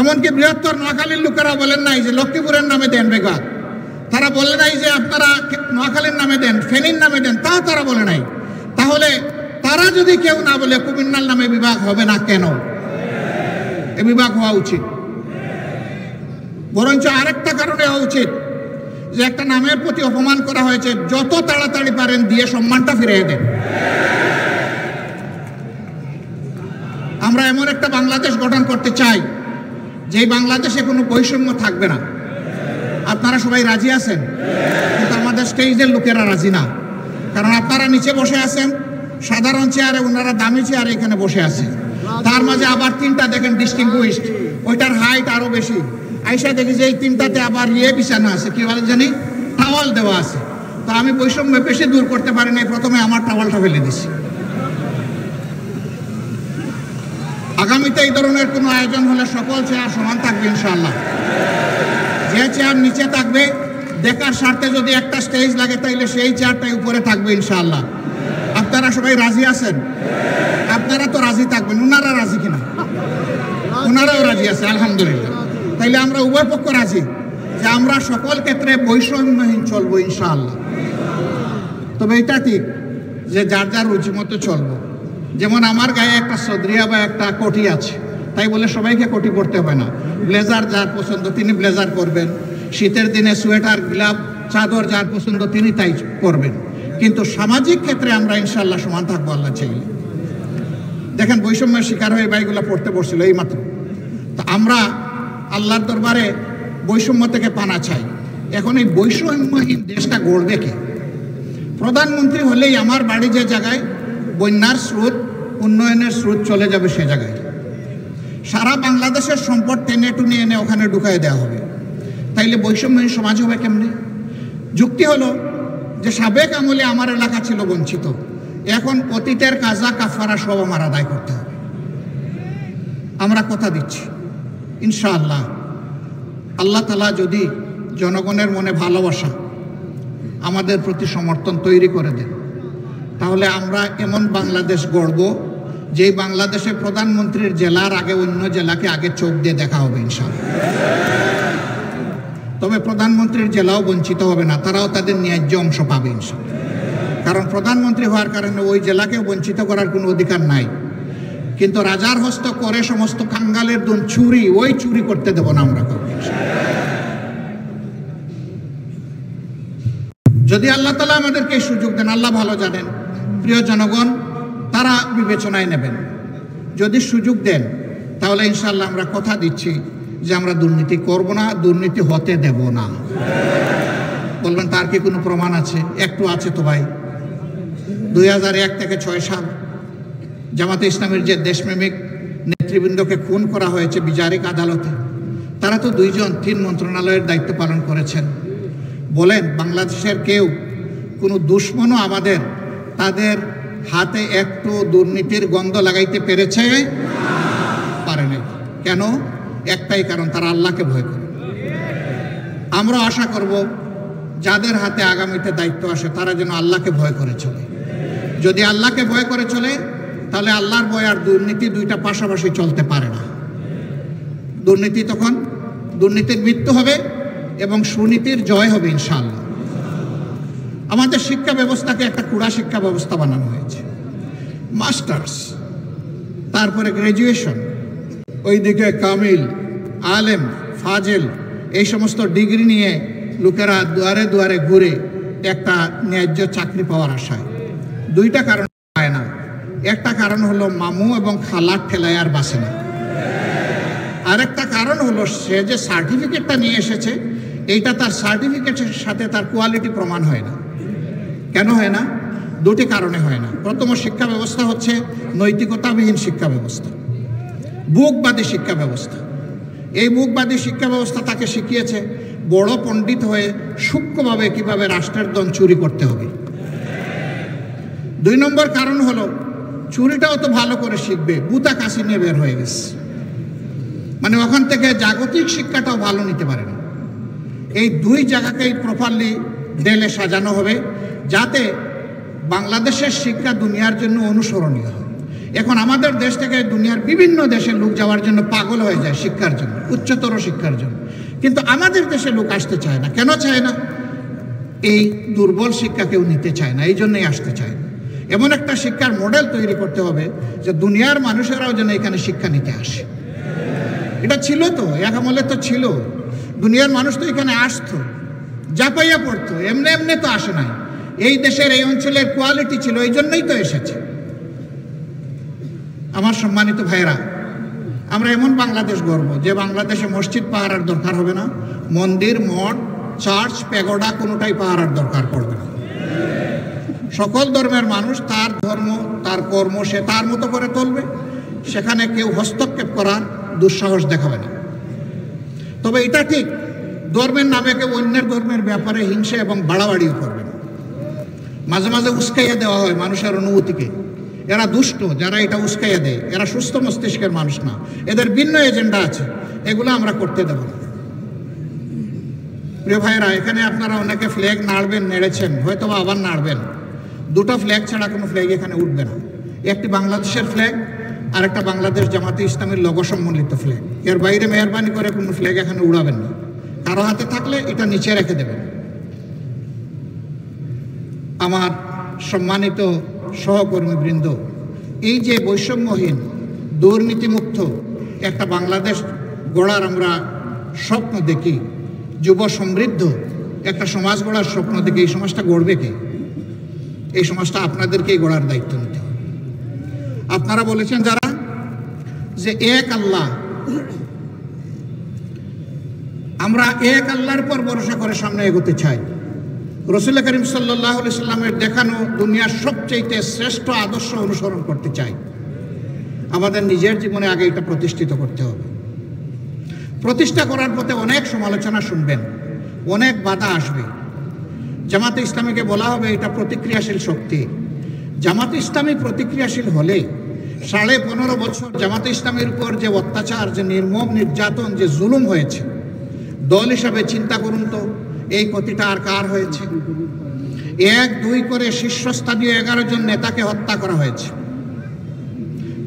এমনকি বৃহত্তর নোয়াখালীর লোকেরা বলেন নাই যে লক্ষ্মীপুরের নামে দেন বিভাগ, তারা বলে নাই যে আপনারা নোয়াখালীর নামে দেন, ফেনীর নামে দেন, তাও তারা বলে নাই। তাহলে তারা যদি কেউ না বলে কুমিল্লার নামে বিভাগ হবে না কেন? এ বিভাগ হওয়া উচিত। বরঞ্চ আরেকটা কারণে হওয়া উচিত যে একটা নামের প্রতি অপমান করা হয়েছে, যত তাড়াতাড়ি পারেন দিয়ে সম্মানটা ফিরিয়ে দেন। আমরা এমন একটা বাংলাদেশ গঠন করতে চাই যেই বাংলাদেশে কোনো বৈষম্য থাকবে না। আপনারা সবাই রাজি আছেন, কিন্তু আমাদের স্টেজের লোকেরা রাজি না। কারণ আপনারা নিচে বসে আছেন সাধারণ চেয়ারে, ওনারা দামি চেয়ারে এখানে বসে আছে। তার মাঝে আবার তিনটা দেখেন ডিস্টিংগুইশড, ওইটার হাইট আরো বেশি। আইসা দেখি যে এই তিনটাতে আবার বিছানো আছে, কি বলে জানি, টাওয়াল দেওয়া আছে। তো আমি বৈষম্য বেশি দূর করতে পারি নাই, প্রথমে আমার টাওয়ালটা ফেলে দিছি। আগামীতে এই ধরনের কোনো আয়োজন হলে সকল চেয়ার সমান থাকবে ইনশাআল্লাহ। যে চেয়ার নিচে থাকবে দেখার স্বার্থে যদি একটা স্টেজ লাগে তাইলে সেই চেয়ারটাই উপরে থাকবে ইনশাআল্লাহ। আপনারা সবাই রাজি আছেন? আপনারা তো রাজি থাকবেন। ওনারা রাজি কিনা? ওনারাও রাজি আছে, আলহামদুলিল্লাহ। তাইলে আমরা উভয় পক্ষ রাজি যে আমরা সকল ক্ষেত্রে বৈষম্যহীন চলবো ইনশাআল্লাহ। তবে এটা ঠিক যে যার যার রুচি মতো চলবো। যেমন আমার গায়ে একটা সদরিয়া বা একটা কোটি আছে, তাই বলে সবাইকে কোটি পরতে হবে না। ব্লেজার যার পছন্দ তিনি ব্লেজার করবেন, শীতের দিনে সোয়েটার, গ্লাভ, চাদর যার পছন্দ তিনি তাই করবেন। কিন্তু সামাজিক ক্ষেত্রে আমরা ইনশাআল্লাহ সমান থাকবো আল্লাহ চাইলে। দেখেন বৈষম্যের শিকার হয়ে বাইগুলা পড়তে বসছিল এই মাত্র। তো আমরা আল্লাহর দরবারে বৈষম্য থেকে পানা চাই। এখন এই বৈষম্যহীন দেশটা গড়বে কে? প্রধানমন্ত্রী হলেই আমার বাড়ি যে জায়গায় বন্যার স্রোত, উন্নয়নের স্রোত চলে যাবে সে জায়গায় সারা বাংলাদেশের সম্পদ টেনে টুনে এনে ওখানে ঢুকাই দেওয়া হবে। তাইলে বৈষম্যহীন সমাজ হবে কেমনি? যুক্তি হলো যে সাবেক আমলে আমার এলাকা ছিল বঞ্চিত, এখন অতীতের কাজা কাফারা সব আমার আদায় করতে হবে। আমরা কথা দিচ্ছি ইনশাআল্লাহ আল্লাহ তাআলা যদি জনগণের মনে ভালোবাসা, আমাদের প্রতি সমর্থন তৈরি করে দেন, তাহলে আমরা এমন বাংলাদেশ গড়ব যেই বাংলাদেশে প্রধানমন্ত্রীর জেলার আগে অন্য জেলাকে আগে চোখ দিয়ে দেখা হবে ইনশাআল্লাহ। তবে প্রধানমন্ত্রীর জেলাও বঞ্চিত হবে না, তারাও তাদের ন্যায্য অংশ পাবে ইনশাআল্লাহ। কারণ প্রধানমন্ত্রী হওয়ার কারণে ওই জেলাকে বঞ্চিত করার কোনো অধিকার নাই। কিন্তু রাজার হস্ত করে সমস্ত কাঙ্গালের দুন চুরি, ওই চুরি করতে দেব না আমরা কাউকে। যদি আল্লাহ তাআলা আমাদেরকে সুযোগ দেন, আল্লাহ ভালো জানেন, প্রিয় জনগণ তারা বিবেচনায় নেবেন। যদি সুযোগ দেন তাহলে ইনশাআল্লাহ আমরা কথা দিচ্ছি যে আমরা দুর্নীতি করব না, দুর্নীতি হতে দেব না। বলবেন তার কি কোনো প্রমাণ আছে? একটু আছে তো ভাই। 2001 থেকে 6 সাল জামাতে ইসলামের যে দেশপ্রেমিক নেতৃবৃন্দকে খুন করা হয়েছে বিচারিক আদালতে, তারা তো 2 জন 3 মন্ত্রণালয়ের দায়িত্ব পালন করেছেন। বলেন বাংলাদেশের কেউ কোনো দুশ্মনও আমাদের তাদের হাতে একটু দুর্নীতির গন্ধ লাগাইতে পেরেছে? পারে নাই। কেন? একটাই কারণ, তারা আল্লাহকে ভয় করে। আমরা আশা করব যাদের হাতে আগামীতে দায়িত্ব আসে তারা যেন আল্লাহকে ভয় করে চলে। যদি আল্লাহকে ভয় করে চলে তাহলে আল্লাহর ভয় আর দুর্নীতি দুইটা পাশাপাশি চলতে পারে না। দুর্নীতি তখন দুর্নীতির মৃত্যু হবে এবং সুনীতির জয় হবে ইনশাআল্লাহ। আমাদের শিক্ষা ব্যবস্থাকে একটা কুড়া শিক্ষা ব্যবস্থা বানানো হয়েছে। মাস্টার্স, তারপরে গ্র্যাজুয়েশন, ওইদিকে কামিল, আলেম, ফাজেল, এই সমস্ত ডিগ্রি নিয়ে লোকেরা দুয়ারে দুয়ারে ঘুরে একটা ন্যায্য চাকরি পাওয়ার আশায়। দুইটা কারণ পায় না। একটা কারণ হলো মামু এবং খালার ঠেলায় আর বাসে না। আরেকটা কারণ হলো সে যে সার্টিফিকেটটা নিয়ে এসেছে এইটা তার সার্টিফিকেটের সাথে তার কোয়ালিটি প্রমাণ হয় না। কেন হয় না? দুটি কারণে হয় না। প্রথম শিক্ষা ব্যবস্থা হচ্ছে নৈতিকতাবিহীন শিক্ষা ব্যবস্থা, বুকবাদী শিক্ষা ব্যবস্থা। এই বুকবাদী শিক্ষা ব্যবস্থা তাকে শিখিয়েছে বড় পণ্ডিত হয়ে সূক্ষ্মভাবে কিভাবে রাষ্ট্রের ধন চুরি করতে হবে। দুই নম্বর কারণ হলো চুরিটাও তো ভালো করে শিখবে, বুতা কাশি নিয়ে বের হয়ে গেছে, মানে ওখান থেকে জাগতিক শিক্ষাটাও ভালো নিতে পারে না। এই দুই জায়গাকেই প্রপারলি দেলে সাজানো হবে যাতে বাংলাদেশের শিক্ষা দুনিয়ার জন্য অনুসরণীয় হয়। এখন আমাদের দেশ থেকে দুনিয়ার বিভিন্ন দেশে লোক যাওয়ার জন্য পাগল হয়ে যায় শিক্ষার জন্য, উচ্চতর শিক্ষার জন্য, কিন্তু আমাদের দেশে লোক আসতে চায় না। কেন চায় না? এই দুর্বল শিক্ষা কেউ নিতে চায় না, এই জন্যই আসতে চায় না। এমন একটা শিক্ষার মডেল তৈরি করতে হবে যে দুনিয়ার মানুষেরাও যেন এখানে শিক্ষা নিতে আসে। এটা ছিল তো, এক আমলে তো ছিল, দুনিয়ার মানুষ তো এখানে আসতো, জাপাইয়া পড়তো, এমনি এমনি তো আসে নাই। এই দেশের এই অঞ্চলের কোয়ালিটি ছিল, এই জন্যই তো এসেছে। আমার সম্মানিত ভাইরা, আমরা এমন বাংলাদেশ গড়ব যে বাংলাদেশে মসজিদ পাহারার দরকার হবে না, মন্দির, মঠ, চার্চ, প্যাগোডা কোনোটাই পাহারার দরকার পড়বে না। সকল ধর্মের মানুষ তার ধর্ম, তার কর্ম সে তার মতো করে চলবে, সেখানে কেউ হস্তক্ষেপ করার দুঃসাহস দেখাবে না। তবে এটা ঠিক, ধর্মের নামে কেউ অন্যের ধর্মের ব্যাপারে হিংসা এবং বাড়াবাড়িও করবে না। মাঝে মাঝে উস্কাইয়া দেওয়া হয় মানুষের অনুভূতিকে। এরা দুষ্ট, যারা এটা উস্কাইয়া দেয় এরা সুস্থ মস্তিষ্কের মানুষ না, এদের ভিন্ন এজেন্ডা আছে, এগুলো আমরা করতে দেব না। প্রিয় ভাইরা, এখানে আপনারা অনেকে ফ্ল্যাগ নাড়বেন, নেড়েছেন, হয়তো বা আবার নাড়বেন। দুটো ফ্ল্যাগ ছাড়া কোনো ফ্ল্যাগ এখানে উঠবে না। একটি বাংলাদেশের ফ্ল্যাগ আর একটা বাংলাদেশ জামাতে ইসলামের লোগো সম্বলিত ফ্ল্যাগ। এর বাইরে মেহরবানি করে কোনো ফ্ল্যাগ এখানে উড়াবেন না। কারো হাতে থাকলে এটা নিচে রেখে দেবেন। আমার সম্মানিত সহকর্মীবৃন্দ, এই যে বৈষম্যহীন দুর্নীতিমুক্ত একটা বাংলাদেশ গড়ার আমরা স্বপ্ন দেখি, যুব সমৃদ্ধ একটা সমাজ গড়ার স্বপ্ন দেখি, এই সমাজটা গড়বে কে? এই সমাজটা আপনাদেরকেই গড়ার দায়িত্ব নিতে হবে। আপনারা বলেছেন যারা যে এক আল্লাহ, আমরা এক আল্লাহর পর ভরসা করে সামনে এগোতে চাই। রাসূল করিম সাল্লাল্লাহু আলাইহি সাল্লামের দেখানো দুনিয়ার সবচেয়ে শ্রেষ্ঠ আদর্শ অনুসরণ করতে চাই। আমাদের নিজের জীবনে আগে এটা প্রতিষ্ঠিত করতে হবে। প্রতিষ্ঠা করার পথে অনেক সমালোচনা শুনবেন, অনেক বাধা আসবে। জামাতে ইসলামীকে বলা হবে এটা প্রতিক্রিয়াশীল শক্তি। জামাতে ইসলামী প্রতিক্রিয়াশীল হলে 15.5 বছর জামাতে ইসলামীর উপর যে অত্যাচার, যে নির্মম নির্যাতন, যে জুলুম হয়েছে, দল হিসাবে চিন্তা করুন তো এই ক্ষতিটা আর কার হয়েছে? 1-2 করে শীর্ষস্থানীয় 11 জন নেতাকে হত্যা করা হয়েছে।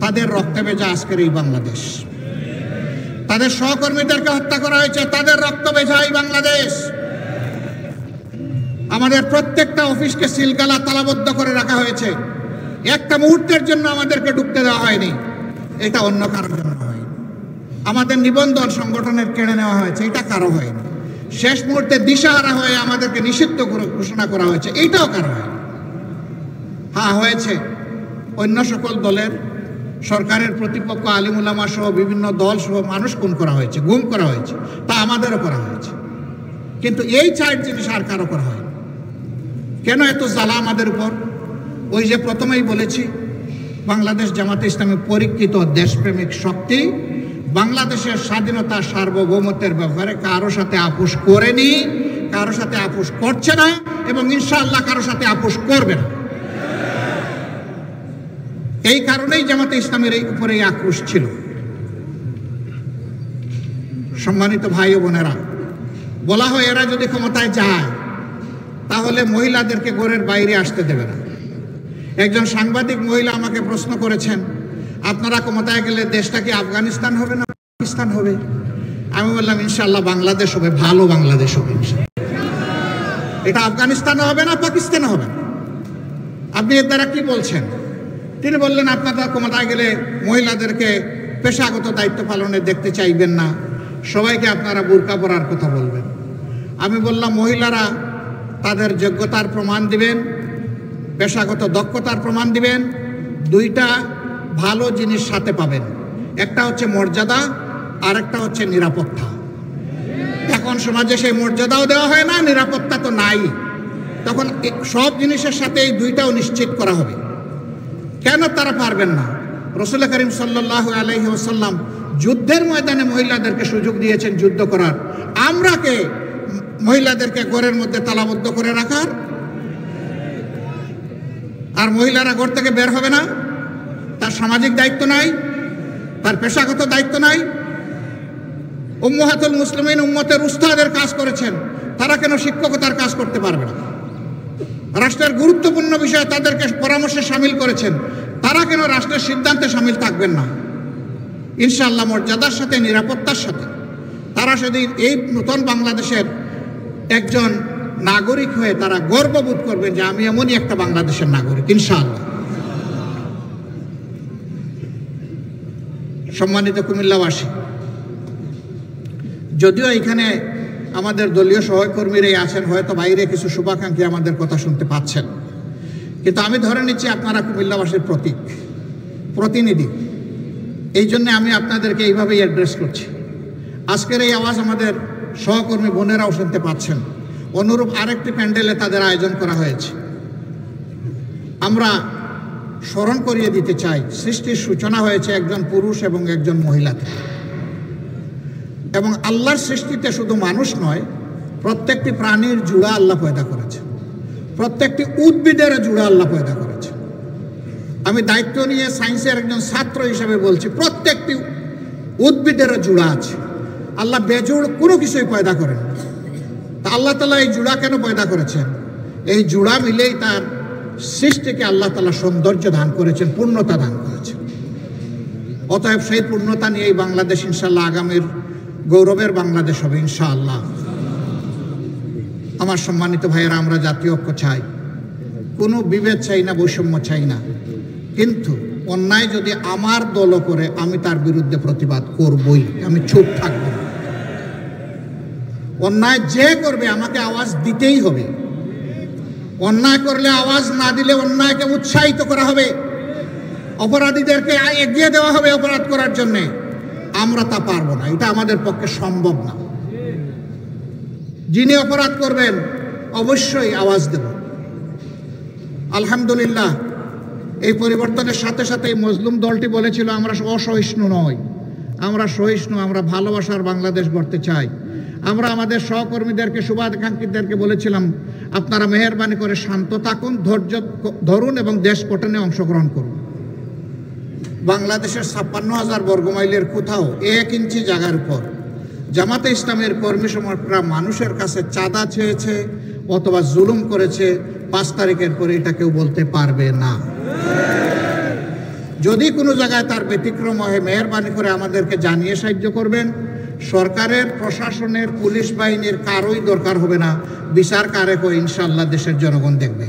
তাদের রক্তে ভেজা আজকের এই বাংলাদেশ। তাদের সহকর্মীদেরকে হত্যা করা হয়েছে, তাদের রক্ত ভেজা এই বাংলাদেশ। আমাদের প্রত্যেকটা অফিসকে সিলগালা তালাবদ্ধ করে রাখা হয়েছে, একটা মুহূর্তের জন্য আমাদেরকে ঢুকতে দেওয়া হয়নি। এটা অন্য কারোর জন্য হয়নি। আমাদের নিবন্ধন সংগঠনের কেড়ে নেওয়া হয়েছে, এটা কারো হয়নি। শেষ মুহূর্তে দিশাহারা হয়ে আমাদেরকে নিষিদ্ধ ঘোষণা করা হয়েছে, এইটাও কারো হয়নি। হ্যাঁ, হয়েছে অন্য সকল দলের, সরকারের প্রতিপক্ষ, আলিম উলামা সহ বিভিন্ন দল সহ মানুষ খুন করা হয়েছে, গুম করা হয়েছে, তা আমাদেরও করা হয়েছে। কিন্তু এই 4 জিনিস আর কারো করা হয়নি। কেন এত জ্বালা আমাদের উপর? ওই যে প্রথমেই বলেছি, বাংলাদেশ জামাতে ইসলামী পরীক্ষিত দেশপ্রেমিক শক্তি, বাংলাদেশের স্বাধীনতা সার্বভৌমত্বের ব্যাপারে কারো সাথে আপোষ করেনি, কারো সাথে আপোষ করছে না, এবং ইনশাআল্লাহ কারো সাথে আপোষ করবে না। এই কারণেই জামাতে ইসলামের এই উপরে আক্রোশ ছিল। সম্মানিত ভাই ও বোনেরা, বলা হয় এরা যদি ক্ষমতায় যায় তাহলে মহিলাদেরকে ঘরের বাইরে আসতে দেবে না। একজন সাংবাদিক মহিলা আমাকে প্রশ্ন করেছেন, আপনারা ক্ষমতায় গেলে দেশটা কি আফগানিস্তান হবে না পাকিস্তান হবে? আমি বললাম ইনশাআল্লাহ বাংলাদেশ হবে, ভালো বাংলাদেশ হবে ইনশাআল্লাহ। এটা আফগানিস্তানও হবে না, পাকিস্তানও হবে না। আপনি এর দ্বারা কি বলছেন? তিনি বললেন, আপনারা ক্ষমতায় গেলে মহিলাদেরকে পেশাগত দায়িত্ব পালনে দেখতে চাইবেন না, সবাইকে আপনারা বোরকা পরার কথা বলবেন। আমি বললাম মহিলারা তাদের যোগ্যতার প্রমাণ দিবেন, পেশাগত দক্ষতার প্রমাণ দিবেন। দুইটা ভালো জিনিস সাথে পাবেন, একটা হচ্ছে মর্যাদা আর একটা হচ্ছে নিরাপত্তা। এখন সমাজে সেই মর্যাদাও দেওয়া হয় না, নিরাপত্তা তো নাই। তখন সব জিনিসের সাথে এই দুইটাও নিশ্চিত করা হবে। কেন তারা পারবেন না? রাসূল করিম সাল্লাল্লাহু আলাইহি ওয়াসাল্লাম যুদ্ধের ময়দানে মহিলাদেরকে সুযোগ দিয়েছেন যুদ্ধ করার। আমরা কে মহিলাদেরকে ঘরের মধ্যে তালাবদ্ধ করে রাখার? আর মহিলারা ঘর থেকে বের হবে না? তার সামাজিক দায়িত্ব নাই, তার পেশাগত দায়িত্ব নাই? উম্মাহাতুল মুসলিমিন উম্মতের উস্তাদের কাজ করেছেন, তারা কেন শিক্ষকতার কাজ করতে পারবে না? রাষ্ট্রের গুরুত্বপূর্ণ বিষয়ে তাদেরকে পরামর্শে সামিল করেছেন, তারা কেন রাষ্ট্রের সিদ্ধান্তে সামিল থাকবেন না? ইনশাআল্লাহ মর্যাদার সাথে, নিরাপত্তার সাথে তারা সেদিন এই নতুন বাংলাদেশের একজন নাগরিক হয়ে তারা গর্ববোধ করবেন যে আমি এমনই একটা বাংলাদেশের নাগরিক, ইনশাআল্লাহ। সম্মানিত কুমিল্লাবাসী, যদিও এখানে আমাদের দলীয় সহকর্মীরাই আছেন, হয়তো বাইরে কিছু শুভাকাঙ্ক্ষী আমাদের কথা শুনতে পাচ্ছেন, কিন্তু আমি ধরে নিচ্ছি আপনারা কুমিল্লাবাসীর প্রতিনিধি। এই জন্য আমি আপনাদেরকে এইভাবেই অ্যাড্রেস করছি। আজকের এই আওয়াজ আমাদের সহকর্মী বোনেরাও শুনতে পাচ্ছেন। অনুরূপ আরেকটি প্যান্ডেলে তাদের আয়োজন করা হয়েছে। আমরা স্মরণ করিয়ে দিতে চাই, সৃষ্টির সূচনা হয়েছে একজন পুরুষ এবং একজন মহিলাতে। এবং আল্লাহর সৃষ্টিতে শুধু মানুষ নয়, প্রত্যেকটি প্রাণীর জুড়া আল্লাহ পয়দা করেছে, প্রত্যেকটি উদ্ভিদের জুড়া আল্লাহ পয়দা করেছে। আমি দায়িত্ব নিয়ে সায়েন্সের একজন ছাত্র হিসেবে বলছি, প্রত্যেকটি উদ্ভিদের জুড়া আছে। আল্লাহ বেজুড় কোনো কিছুই পয়দা করেন। তা আল্লাহ তাআলা এই জুড়া কেন পয়দা করেছেন? এই জুড়া মিলেই তার সৃষ্টিকে আল্লাহ তাআলা সৌন্দর্য দান করেছেন, পূর্ণতা দান করেছেন। অতএব সেই পূর্ণতা নিয়েই বাংলাদেশ ইনশাআল্লাহ আগামীর গৌরবের বাংলাদেশ হবে ইনশাআল্লাহ। আমার সম্মানিত ভাইয়েরা, আমরা জাতীয় ঐক্য চাই, কোনো বিভেদ চাই না, বৈষম্য চাই না। কিন্তু অন্যায় যদি আমার দলও করে, আমি তার বিরুদ্ধে প্রতিবাদ করবই, আমি চুপ থাকব না। অন্যায় যে করবে আমাকে আওয়াজ দিতেই হবে। অন্যায় করলে আওয়াজ না দিলে অন্যায়কে উৎসাহিত করা হবে, অপরাধীদেরকে এগিয়ে দেওয়া হবে অপরাধ করার জন্যে। আমরা তা পারবো না, এটা আমাদের পক্ষে সম্ভব না। যিনি অপরাধ করবেন অবশ্যই আওয়াজ দেব। আলহামদুলিল্লাহ, এই পরিবর্তনের সাথে সাথে এই মজলুম দলটি বলেছিল আমরা অসহিষ্ণু নই, আমরা সহিষ্ণু, আমরা ভালোবাসার বাংলাদেশ গড়তে চাই। আমরা আমাদের সহকর্মীদেরকে, শুভাকাঙ্ক্ষীদেরকে বলেছিলাম আপনারা মেহেরবানি করে শান্ত থাকুন, ধৈর্য ধরুন এবং দেশ গঠনে অংশগ্রহণ করুন। বাংলাদেশের ৫৬,০০০ বর্গমাইলের কোথাও ১ ইঞ্চি জায়গার উপর জামাতে ইসলামের কর্মী সমর্থকরা মানুষের কাছে চাঁদা চেয়েছে অথবা জুলুম করেছে ৫ তারিখের পরে, এটা কেউ বলতে পারবে না। যদি কোনো জায়গায় তার ব্যতিক্রম হয়, মেহেরবানি করে আমাদেরকে জানিয়ে সাহায্য করবেন। সরকারের, প্রশাসনের, পুলিশ বাহিনীর কারোই দরকার হবে না, বিচার কারে করে ইনশাআল্লাহ দেশের জনগণ দেখবে।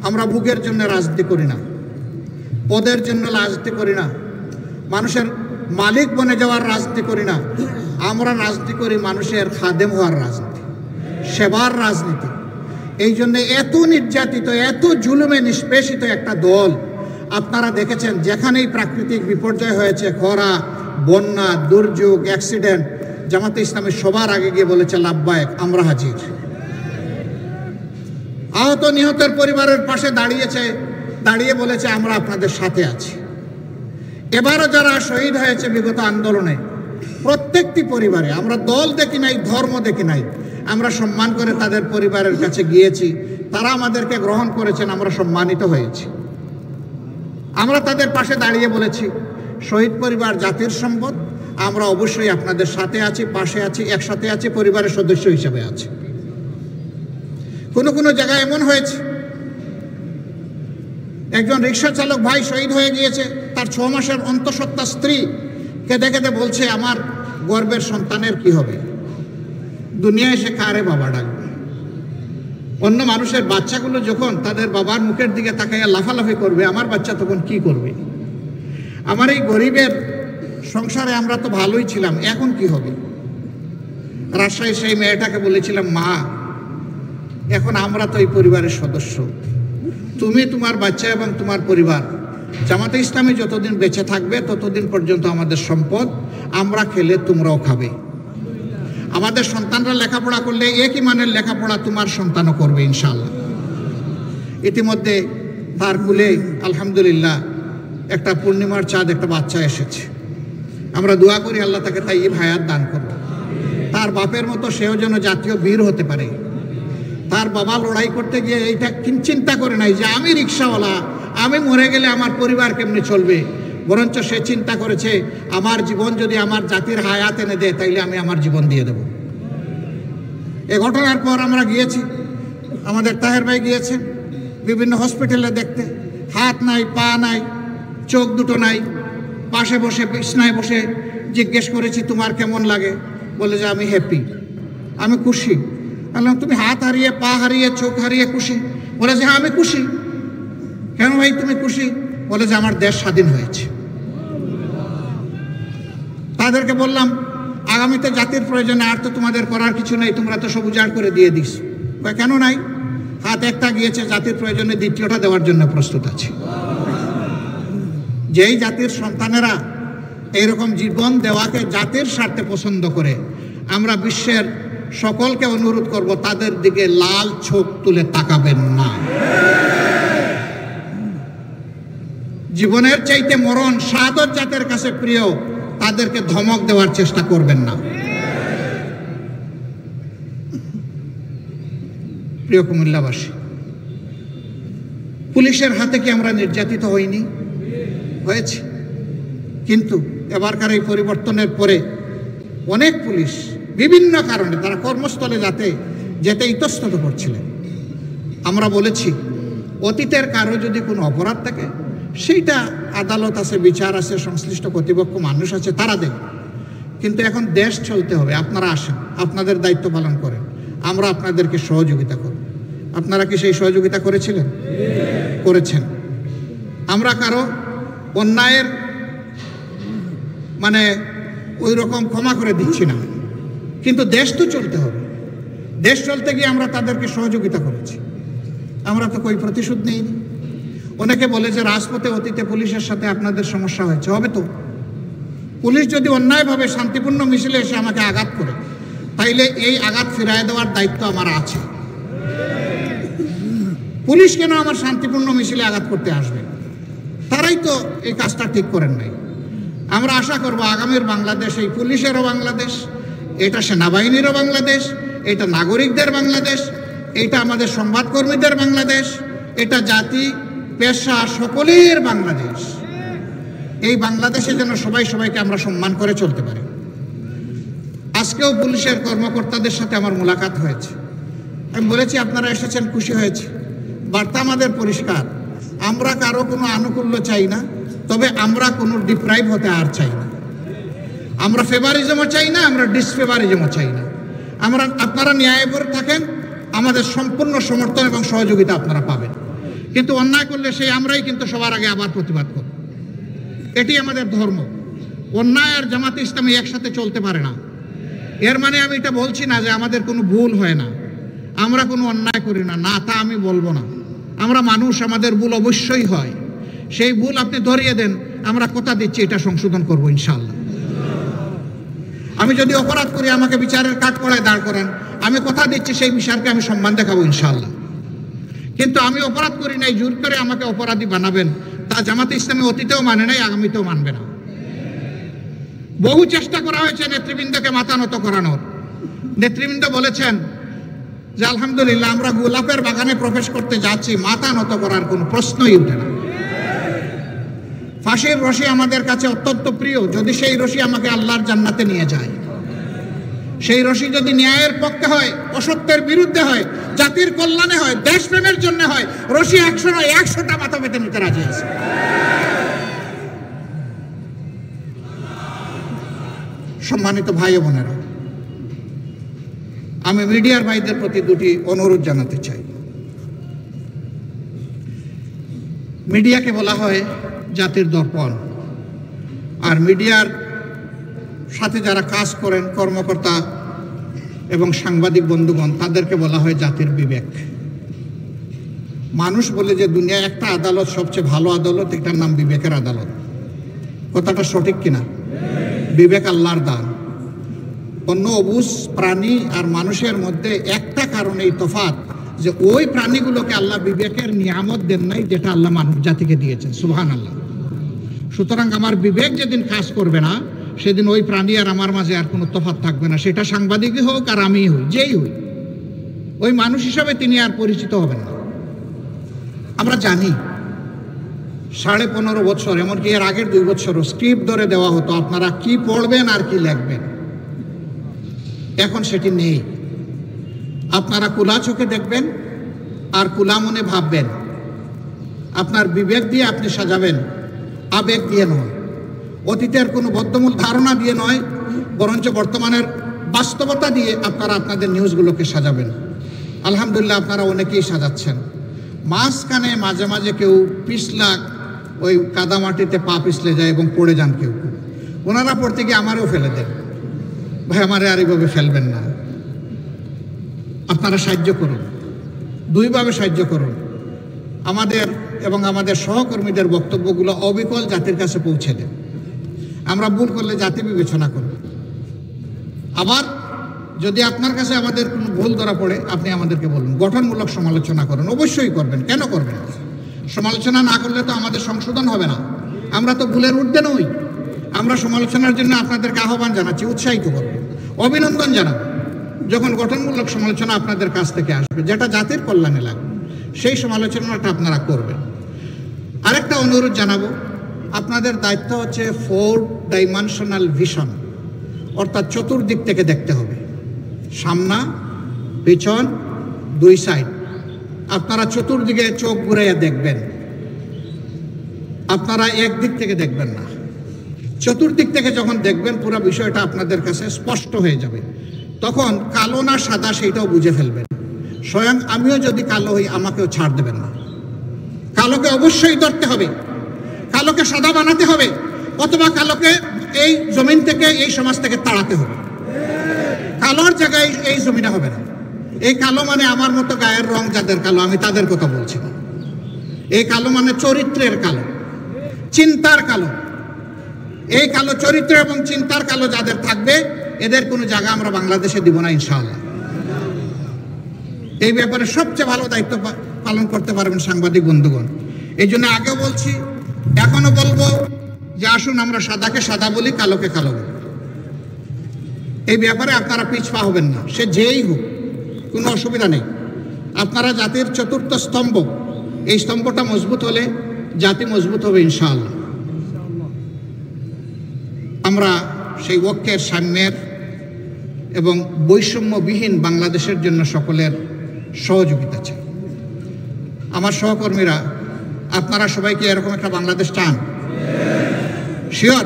আমরা ভোগের জন্য রাজনীতি করি না, পদের জন্য রাজনীতি করি না, মানুষের মালিক বনে যাওয়ার রাজনীতি করি না। আমরা রাজনীতি করি মানুষের খাদেম হওয়ার রাজনীতি, সেবার রাজনীতি। এই জন্য এত নির্যাতিত, এত জুলুমে নিষ্পেষিত একটা দল আপনারা দেখেছেন, যেখানেই প্রাকৃতিক বিপর্যয় হয়েছে, খরা, বন্যা, দুর্যোগ, অ্যাক্সিডেন্ট, জামাতে ইসলামের সবার আগে গিয়ে বলেছে লাব্বায়েক, আমরা হাজির। আহত নিহতের পরিবারের পাশে দাঁড়িয়ে বলেছে আমরা আপনাদের সাথে আছি। এবারও যারা শহীদ হয়েছে বিগত আন্দোলনে, প্রত্যেকটি পরিবারে, আমরা দল দেখি নাই, ধর্ম দেখি নাই, আমরা সম্মান করে তাদের পরিবারের কাছে গিয়েছি, তারা আমাদেরকে গ্রহণ করেছেন, আমরা সম্মানিত হয়েছি। আমরা তাদের পাশে দাঁড়িয়ে বলেছি শহীদ পরিবার জাতির সম্পদ, আমরা অবশ্যই আপনাদের সাথে আছি, পাশে আছি, একসাথে আছি, পরিবারের সদস্য হিসেবে আছি। কোনো জায়গায় এমন হয়েছে একজন রিক্সা চালক ভাই শহীদ হয়ে গিয়েছে, তার ৬ মাসের অন্তঃসত্ত্বা স্ত্রী কেঁদে কেঁদে বলছে আমার গর্ভের সন্তানের কি হবে, দুনিয়ায় সে কারে বাবা ডাকবে। অন্য মানুষের বাচ্চাগুলো যখন তাদের বাবার মুখের দিকে তাকাইয়া লাফালাফি করবে, আমার বাচ্চা তখন কি করবে? আমার এই গরিবের সংসারে আমরা তো ভালোই ছিলাম, এখন কি হবে? রাজশাহী সেই মেয়েটাকে বলেছিলাম, মা এখন আমরা তো এই পরিবারের সদস্য, তুমি, তোমার বাচ্চা এবং তোমার পরিবার জামাতে ইসলামী যতদিন বেঁচে থাকবে ততদিন পর্যন্ত আমাদের সম্পদ, আমরা খেলে তোমরাও খাবে। আমাদের সন্তানরা লেখাপড়া করলে একই মানের লেখাপড়া তোমার সন্তানও করবে ইনশাআল্লাহ। ইতিমধ্যে তার কুলে আলহামদুলিল্লাহ একটা পূর্ণিমার চাঁদ, একটা বাচ্চা এসেছে। আমরা দোয়া করি আল্লাহ তাকে তাইয়্যিব হায়াত দান করবে। তার বাপের মতো সেও যেন জাতীয় বীর হতে পারে। তার বাবা লড়াই করতে গিয়ে এইটা চিন্তা করে নাই যে আমি রিক্সাওয়ালা, আমি মরে গেলে আমার পরিবার কেমনে চলবে, বরঞ্চ সে চিন্তা করেছে আমার জীবন যদি আমার জাতির হায়াত এনে দেয় তাইলে আমি আমার জীবন দিয়ে দেব। এ ঘটনার পর আমরা গিয়েছি, আমাদের তাহের ভাই গিয়েছেন বিভিন্ন হসপিটালে দেখতে, হাত নাই, পা নাই, চোখ দুটো নাই, পাশে বসে বিছনায় বসে জিজ্ঞেস করেছি তোমার কেমন লাগে, বলে যে আমি হ্যাপি, আমি খুশি। বললাম তুমি হাত হারিয়ে, পা হারিয়ে, চোখ হারিয়ে খুশি? বলে যে হ্যাঁ আমি খুশি। কেন ভাই তুমি খুশি? বলে যে আমার দেশ স্বাধীন হয়েছে। তাদেরকে বললাম আগামীতে জাতির প্রয়োজনে আর তো তোমাদের করার কিছু নেই, তোমরা তো সব উজাড় করে দিয়ে দিস। কেন নাই? হাত একটা গিয়েছে, জাতির প্রয়োজনে দ্বিতীয়টা দেওয়ার জন্য প্রস্তুত আছে। যেই জাতির সন্তানেরা এইরকম জীবন দেওয়াকে জাতির স্বার্থে পছন্দ করে, আমরা বিশ্বের সকলকে অনুরোধ করব তাদের দিকে লাল চোখ তুলে তাকাবেন না। জীবনের চাইতে মরণ শাহাদত জাতের কাছে প্রিয়, তাদেরকে ধমক দেওয়ার চেষ্টা করবেন না। প্রিয় কুমিল্লাবাসী, পুলিশের হাতে কি আমরা নির্যাতিত হইনি? হয়েছে। কিন্তু এবারকার এই পরিবর্তনের পরে অনেক পুলিশ বিভিন্ন কারণে তারা কর্মস্থলে যেতে ইতস্তত করছিলেন। আমরা বলেছি অতীতের কারো যদি কোনো অপরাধ থাকে সেইটা আদালত আছে, বিচার আছে, সংশ্লিষ্ট কর্তৃপক্ষ মানুষ আছে, তারা দেবে। কিন্তু এখন দেশ চলতে হবে, আপনারা আসেন, আপনাদের দায়িত্ব পালন করেন, আমরা আপনাদেরকে সহযোগিতা করব। আপনারা কি সেই সহযোগিতা করেছিলেন? করেছেন। আমরা কারো অন্যায়ের ওই রকম ক্ষমা করে দিচ্ছি না, কিন্তু দেশ তো চলতে হবে। দেশ চলতে গিয়ে আমরা তাদেরকে সহযোগিতা করেছি, আমরা তো কই প্রতিশোধ নেইনি। অনেকে বলে যে রাজপথে অতীতে পুলিশের সাথে আপনাদের সমস্যা হয়েছে, হবে তো। পুলিশ যদি অন্যায়ভাবে শান্তিপূর্ণ মিছিলে এসে আমাকে আঘাত করে, তাইলে এই আঘাত ফিরায় দেওয়ার দায়িত্ব আমার আছে। পুলিশ কেন আমার শান্তিপূর্ণ মিছিলে আঘাত করতে আসবে? তারাই তো এই কাজটা ঠিক করেন নাই। আমরা আশা করব আগামীর বাংলাদেশ এই পুলিশেরও বাংলাদেশ, এটা সেনাবাহিনীরও বাংলাদেশ, এটা নাগরিকদের বাংলাদেশ, এটা আমাদের সংবাদকর্মীদের বাংলাদেশ, এটা জাতি পেশা সকলের বাংলাদেশ। এই বাংলাদেশে যেন সবাই সবাইকে আমরা সম্মান করে চলতে পারি। আজকেও পুলিশের কর্মকর্তাদের সাথে আমার মোলাকাত হয়েছে। আমি বলেছি আপনারা এসেছেন, খুশি হয়েছে। বার্তা আমাদের পরিষ্কার, আমরা কারো কোনো আনুকূল্য চাই না, তবে আমরা কোনো ডিপ্রাইভ হতে আর চাই না। আমরা ফেভারিজমও চাই না, আমরা ডিসফেভারিজমও চাই না। আপনারা ন্যায়পর থাকেন, আমাদের সম্পূর্ণ সমর্থন এবং সহযোগিতা আপনারা পাবেন। কিন্তু অন্যায় করলে সেই আমরাই কিন্তু সবার আগে আবার প্রতিবাদ করব। এটি আমাদের ধর্ম। অন্যায় আর জামাতে ইসলামী একসাথে চলতে পারে না। এর মানে আমি এটা বলছি না যে আমাদের কোনো ভুল হয় না, আমরা কোনো অন্যায় করি না, না তা আমি বলবো না। আমরা মানুষ, আমাদের ভুল অবশ্যই হয়। সেই ভুল আপনি ধরিয়ে দেন, আমরা কথা দিচ্ছি এটা সংশোধন করবো ইনশাআল্লাহ। আমি যদি অপরাধ করি আমাকে বিচারের কাঠগড়ায় দাঁড় করান, আমি কথা দিচ্ছি সেই বিচারকে আমি সম্মান দেখাবো ইনশাআল্লাহ। কিন্তু আমি অপরাধ করি নাই, জোর করে আমাকে অপরাধী বানাবেন, তা জামাতে ইসলামী অতীতেও মানে নাই, আগামীতেও মানবে না। বহু চেষ্টা করা হয়েছে নেতৃবৃন্দকে মাথা নত করানোর। নেতৃবৃন্দ বলেছেন যে আলহামদুলিল্লাহ আমরা গোলাপের বাগানে প্রবেশ করতে যাচ্ছি, মাথা নত করার কোনো প্রশ্নই উঠে না। ফাঁসির রশি আমাদের কাছে অত্যন্ত প্রিয়, যদি সেই রশি আমাকে আল্লাহর জান্নাতে নিয়ে যায়। সেই রশি যদি ন্যায়ের পক্ষে হয়, অসত্যের বিরুদ্ধে হয়, জাতির কল্যাণে হয়, দেশপ্রেমের জন্য হয়, রশি 100 নয় 100টা মাথা পেতে নিতে রাজি আছে। সম্মানিত ভাই বোনেরা, আমি মিডিয়ার ভাইদের প্রতি দুটি অনুরোধ জানাতে চাই। মিডিয়াকে বলা হয় জাতির দর্পণ, আর মিডিয়ার সাথে যারা কাজ করেন কর্মকর্তা, এবং সাংবাদিক বন্ধুগণ, তাদেরকে বলা হয় জাতির বিবেক। মানুষ বলে যে দুনিয়ায় একটা আদালত সবচেয়ে ভালো আদালত, এটার নাম বিবেকের আদালত। কথাটা সঠিক কিনা? বিবেক আল্লাহর দান। অন্য অবুজ প্রাণী আর মানুষের মধ্যে একটা কারণেই তফাৎ, যে ওই প্রাণীগুলোকে আল্লাহ বিবেকের নিয়ামত দেন নাই যেটা আল্লাহ মানব জাতিকে দিয়েছেন। সুবহানাল্লাহ। সুতরাং আমার বিবেক যেদিন কাজ করবে না, সেদিন ওই প্রাণী আর আমার মাঝে আর কোনো তফাৎ থাকবে না। সেটা সাংবাদিকই হোক আর আমিই হই, যেই হই, ওই মানুষ হিসাবে তিনি আর পরিচিত হবেন না। আমরা জানি 15.5 বছর, এমনকি এর আগের 2 বছরও স্ক্রিপ্ট ধরে দেওয়া হতো, আপনারা কি পড়বেন আর কি লিখবেন। এখন সেটি নেই। আপনারা খোলা চোখে দেখবেন আর খোলা মনে ভাববেন। আপনার বিবেক দিয়ে আপনি সাজাবেন, আবেগ দিয়ে নয়, অতীতের কোনো বদ্ধমূল ধারণা দিয়ে নয়, বরঞ্চ বর্তমানের বাস্তবতা দিয়ে আপনারা আপনাদের নিউজগুলোকে সাজাবেন। আলহামদুলিল্লাহ, আপনারা অনেকেই সাজাচ্ছেন। মাঝখানে মাঝে মাঝে কেউ পিছলা, ওই কাদামাটিতে পা পিছলে যায় এবং পড়ে যান কেউ। ওনারা পড়তে গিয়ে আমারও ফেলে দেন। ভাই, আমারে আর এইভাবে ফেলবেন না। আপনারা সাহায্য করুন, দুইভাবে সাহায্য করুন। আমাদের এবং আমাদের সহকর্মীদের বক্তব্যগুলো অবিকল জাতির কাছে পৌঁছে দেন। আমরা ভুল করলে জাতি বিবেচনা করুন। আবার যদি আপনার কাছে আমাদের কোনো ভুল ধরা পড়ে, আপনি আমাদেরকে বলুন। গঠনমূলক সমালোচনা করুন, অবশ্যই করবেন। কেন করবেন? সমালোচনা না করলে তো আমাদের সংশোধন হবে না। আমরা তো ভুলের ঊর্ধ্বে নই। আমরা সমালোচনার জন্য আপনাদেরকে আহ্বান জানাচ্ছি, উৎসাহিত করব, অভিনন্দন জানাব যখন গঠনমূলক সমালোচনা আপনাদের কাছ থেকে আসবে, যেটা জাতির কল্যাণে লাগবে, সেই সমালোচনাটা আপনারা করবেন। আরেকটা অনুরোধ জানাবো, আপনাদের দায়িত্ব হচ্ছে 4 ডাইমেনশনাল ভিশন, অর্থাৎ চতুর্দিক থেকে দেখতে হবে। সামনা, পিছন, 2 সাইড। আপনারা চতুর্দিকে চোখ ঘুরাইয়া দেখবেন। আপনারা একদিক থেকে দেখবেন না। চতুর্দিক থেকে যখন দেখবেন, পুরো বিষয়টা আপনাদের কাছে স্পষ্ট হয়ে যাবে। তখন কালো না সাদা সেইটাও বুঝে ফেলবেন। স্বয়ং আমিও যদি কালো হই, আমাকেও ছাড় দেবেন না। কালোকে অবশ্যই ধরতে হবে, কালোকে সাদা বানাতে হবে, অথবা কালোকে এই জমিন থেকে, এই সমাজ থেকে তাড়াতে হবে। কালোর জায়গায় এই জমিনে হবে না। এই কালো মানে আমার মতো গায়ের রং যাদের কালো, আমি তাদের কথা বলছি না। এই কালো মানে চরিত্রের কালো, চিন্তার কালো। এই কালো চরিত্র এবং চিন্তার কালো যাদের থাকবে, এদের কোনো জায়গা আমরা বাংলাদেশে দিব না ইনশাআল্লাহ। এই ব্যাপারে সবচেয়ে ভালো দায়িত্ব পালন করতে পারবেন সাংবাদিক বন্ধুগণ। এই জন্য আগেও বলছি, এখনো বলবো যে আসুন আমরা সাদাকে সাদা বলি, কালোকে কালো বলি। এই ব্যাপারে আপনারা পিছপা হবেন না, সে যেই হোক, কোনো অসুবিধা নেই। আপনারা জাতির চতুর্থ স্তম্ভ, এই স্তম্ভটা মজবুত হলে জাতি মজবুত হবে ইনশাআল্লাহ। আমরা সেই ঐক্যের, সাম্যের এবং বৈষম্যবিহীন বাংলাদেশের জন্য সকলের সহযোগিতা চাই। আমার সহকর্মীরা, আপনারা সবাই কি এরকম একটা বাংলাদেশ চান? শিওর?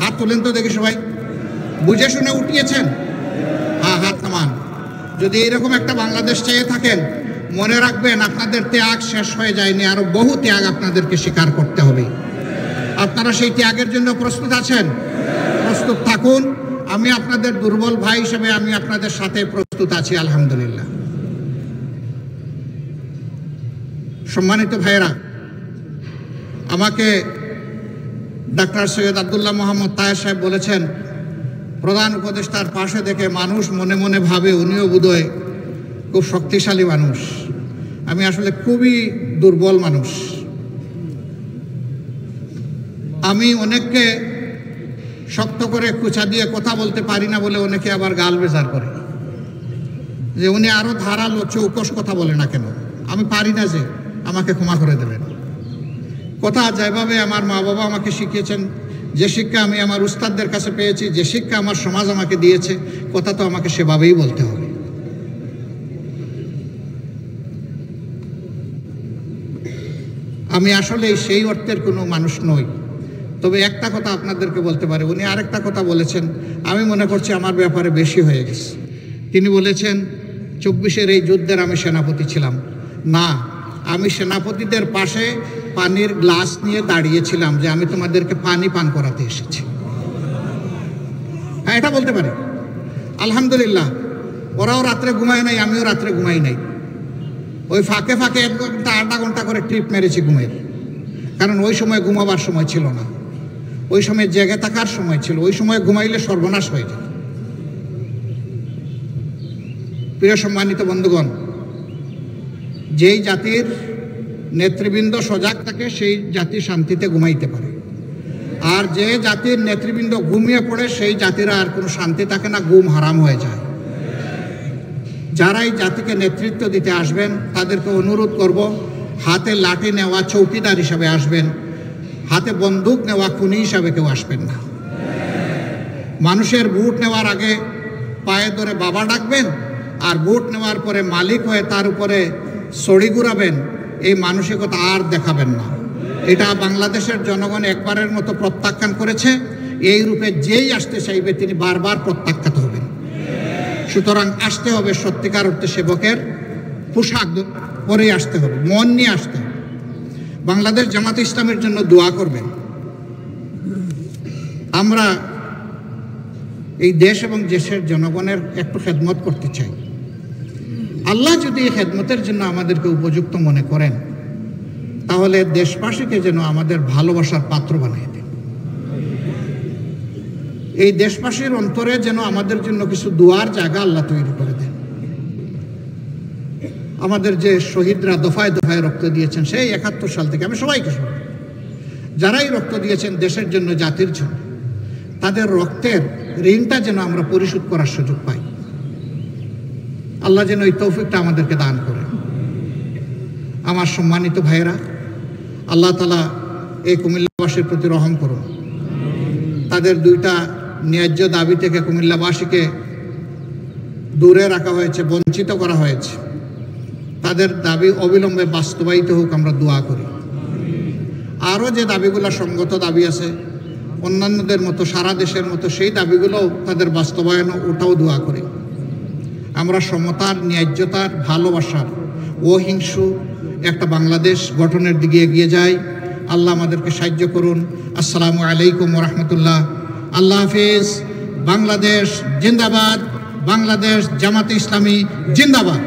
হাত তোলেন তো দেখি সবাই। বুঝে শুনে উঠিয়েছেন? হ্যাঁ, হাত নামান। যদি এরকম একটা বাংলাদেশ চেয়ে থাকেন, মনে রাখবেন আপনাদের ত্যাগ শেষ হয়ে যায়নি, আরো বহু ত্যাগ আপনাদেরকে স্বীকার করতে হবে। আপনারা সেই ত্যাগের জন্য প্রস্তুত আছেন? প্রস্তুত থাকুন। আমি আপনাদের দুর্বল ভাই হিসেবে আমি আপনাদের সাথে প্রস্তুত আছি, আলহামদুলিল্লাহ। সম্মানিত ভাইয়েরা, আমাকে ডাক্তার সৈয়দ আব্দুল্লাহ মোহাম্মদ তাহের সাহেব বলেছেন, প্রধান উপদেষ্টার পাশে দেখে মানুষ মনে মনে ভাবে উনিও বোধহয় খুব শক্তিশালী মানুষ। আমি আসলে খুবই দুর্বল মানুষ। আমি অনেককে শক্ত করে কুচা দিয়ে কথা বলতে পারি না বলে অনেকে আবার গাল বেজার করে যে উনি আরো ধারালো চৌকস কথা বলে না কেন। আমি পারি না, যে আমাকে ক্ষমা করে দেবেন। কথা যেভাবে আমার মা বাবা আমাকে শিখিয়েছেন, যে শিক্ষা আমি আমার উস্তাদদের কাছে পেয়েছি, যে শিক্ষা আমার সমাজ আমাকে দিয়েছে, কথা তো আমাকে সেভাবেই বলতে হবে। আমি আসলে সেই অর্থের কোনো মানুষ নই। তবে একটা কথা আপনাদেরকে বলতে পারি, উনি আরেকটা কথা বলেছেন, আমি মনে করছি আমার ব্যাপারে বেশি হয়ে গেছে। তিনি বলেছেন 24-এর এই যুদ্ধের আমি সেনাপতি ছিলাম। না, আমি সেনাপতিদের পাশে পানির গ্লাস নিয়ে দাঁড়িয়েছিলাম যে আমি তোমাদেরকে পানি পান করাতে এসেছি। হ্যাঁ, এটা বলতে পারি। আলহামদুলিল্লাহ, ওরাও রাত্রে ঘুমায় নাই, আমিও রাত্রে ঘুমাই নাই। ওই ফাঁকে ফাঁকে 1 ঘন্টা 8 ঘন্টা করে ট্রিপ মেরেছি ঘুমের, কারণ ওই সময় ঘুমাবার সময় ছিল না, ওই সময় জেগে থাকার সময় ছিল। ওই সময় ঘুমাইলে সর্বনাশ হয়ে যেত। প্রিয় সম্মানিত বন্ধুগণ, যেই জাতির নেতৃবৃন্দ সজাগ থাকে সেই জাতি শান্তিতে ঘুমাইতে পারে, আর যে জাতির নেতৃবৃন্দ ঘুমিয়ে পড়ে সেই জাতিরা আর কোনো শান্তি থাকে না, ঘুম হারাম হয়ে যায়। যারা এই জাতিকে নেতৃত্ব দিতে আসবেন তাদেরকে অনুরোধ করব, হাতে লাঠি নেওয়া চৌকিদার হিসাবে আসবেন, হাতে বন্দুক নেওয়া খুনি হিসাবে কেউ আসবেন না। মানুষের ভোট নেওয়ার আগে পায়ে ধরে বাবা ডাকবেন, আর ভোট নেওয়ার পরে মালিক হয়ে তার উপরে ছড়ি ঘুরাবেন, এই মানসিকতা আর দেখাবেন না। এটা বাংলাদেশের জনগণ একবারের মতো প্রত্যাখ্যান করেছে। এই রূপে যেই আসতে চাইবে তিনি বারবার প্রত্যাখ্যাত হবেন। সুতরাং আসতে হবে সত্যিকার অর্থে সেবকের পোশাক পরে আসতে হবে, মন নিয়ে আসতে হবে। বাংলাদেশ জামাতে ইসলামের জন্য দোয়া করবেন। আমরা এই দেশ এবং দেশের জনগণের একটু খেদমত করতে চাই। আল্লাহ যদি এই খেদমতের জন্য আমাদেরকে উপযুক্ত মনে করেন, তাহলে দেশবাসীকে যেন আমাদের ভালোবাসার পাত্র বানিয়ে দেন। এই দেশবাসীর অন্তরে যেন আমাদের জন্য কিছু দোয়ার জায়গা আল্লাহ তৈরি করে দেন। আমাদের যে শহীদরা দফায় দফায় রক্ত দিয়েছেন সেই 71 সাল থেকে, আমি সবাইকে স্মরণ, যারাই রক্ত দিয়েছেন দেশের জন্য, জাতির জন্য, তাদের রক্তের ঋণটা যেন আমরা পরিশোধ করার সুযোগ পাই। আল্লাহ যেন এই তৌফিকটা আমাদেরকে দান করেন। আমার সম্মানিত ভাইয়েরা, আল্লাহ তাআলা এই কুমিল্লাবাসীর প্রতি রহম করুন। তাদের 2টা ন্যায্য দাবি থেকে কুমিল্লাবাসীকে দূরে রাখা হয়েছে, বঞ্চিত করা হয়েছে। তাদের দাবি অবিলম্বে বাস্তবায়িত হোক, আমরা দোয়া করি। আরও যে দাবিগুলো সঙ্গত দাবি আছে অন্যান্যদের মতো, সারা দেশের মতো, সেই দাবিগুলো তাদের বাস্তবায়ন, ওটাও দোয়া করি। আমরা সমতার, ন্যায্যতার, ভালোবাসার, অহিংসু একটা বাংলাদেশ গঠনের দিকে এগিয়ে যাই। আল্লাহ আমাদেরকে সাহায্য করুন। আসসালামু আলাইকুম ওয়া রাহমাতুল্লাহ। আল্লাহ হাফেজ। বাংলাদেশ জিন্দাবাদ। বাংলাদেশ জামাতে ইসলামী জিন্দাবাদ।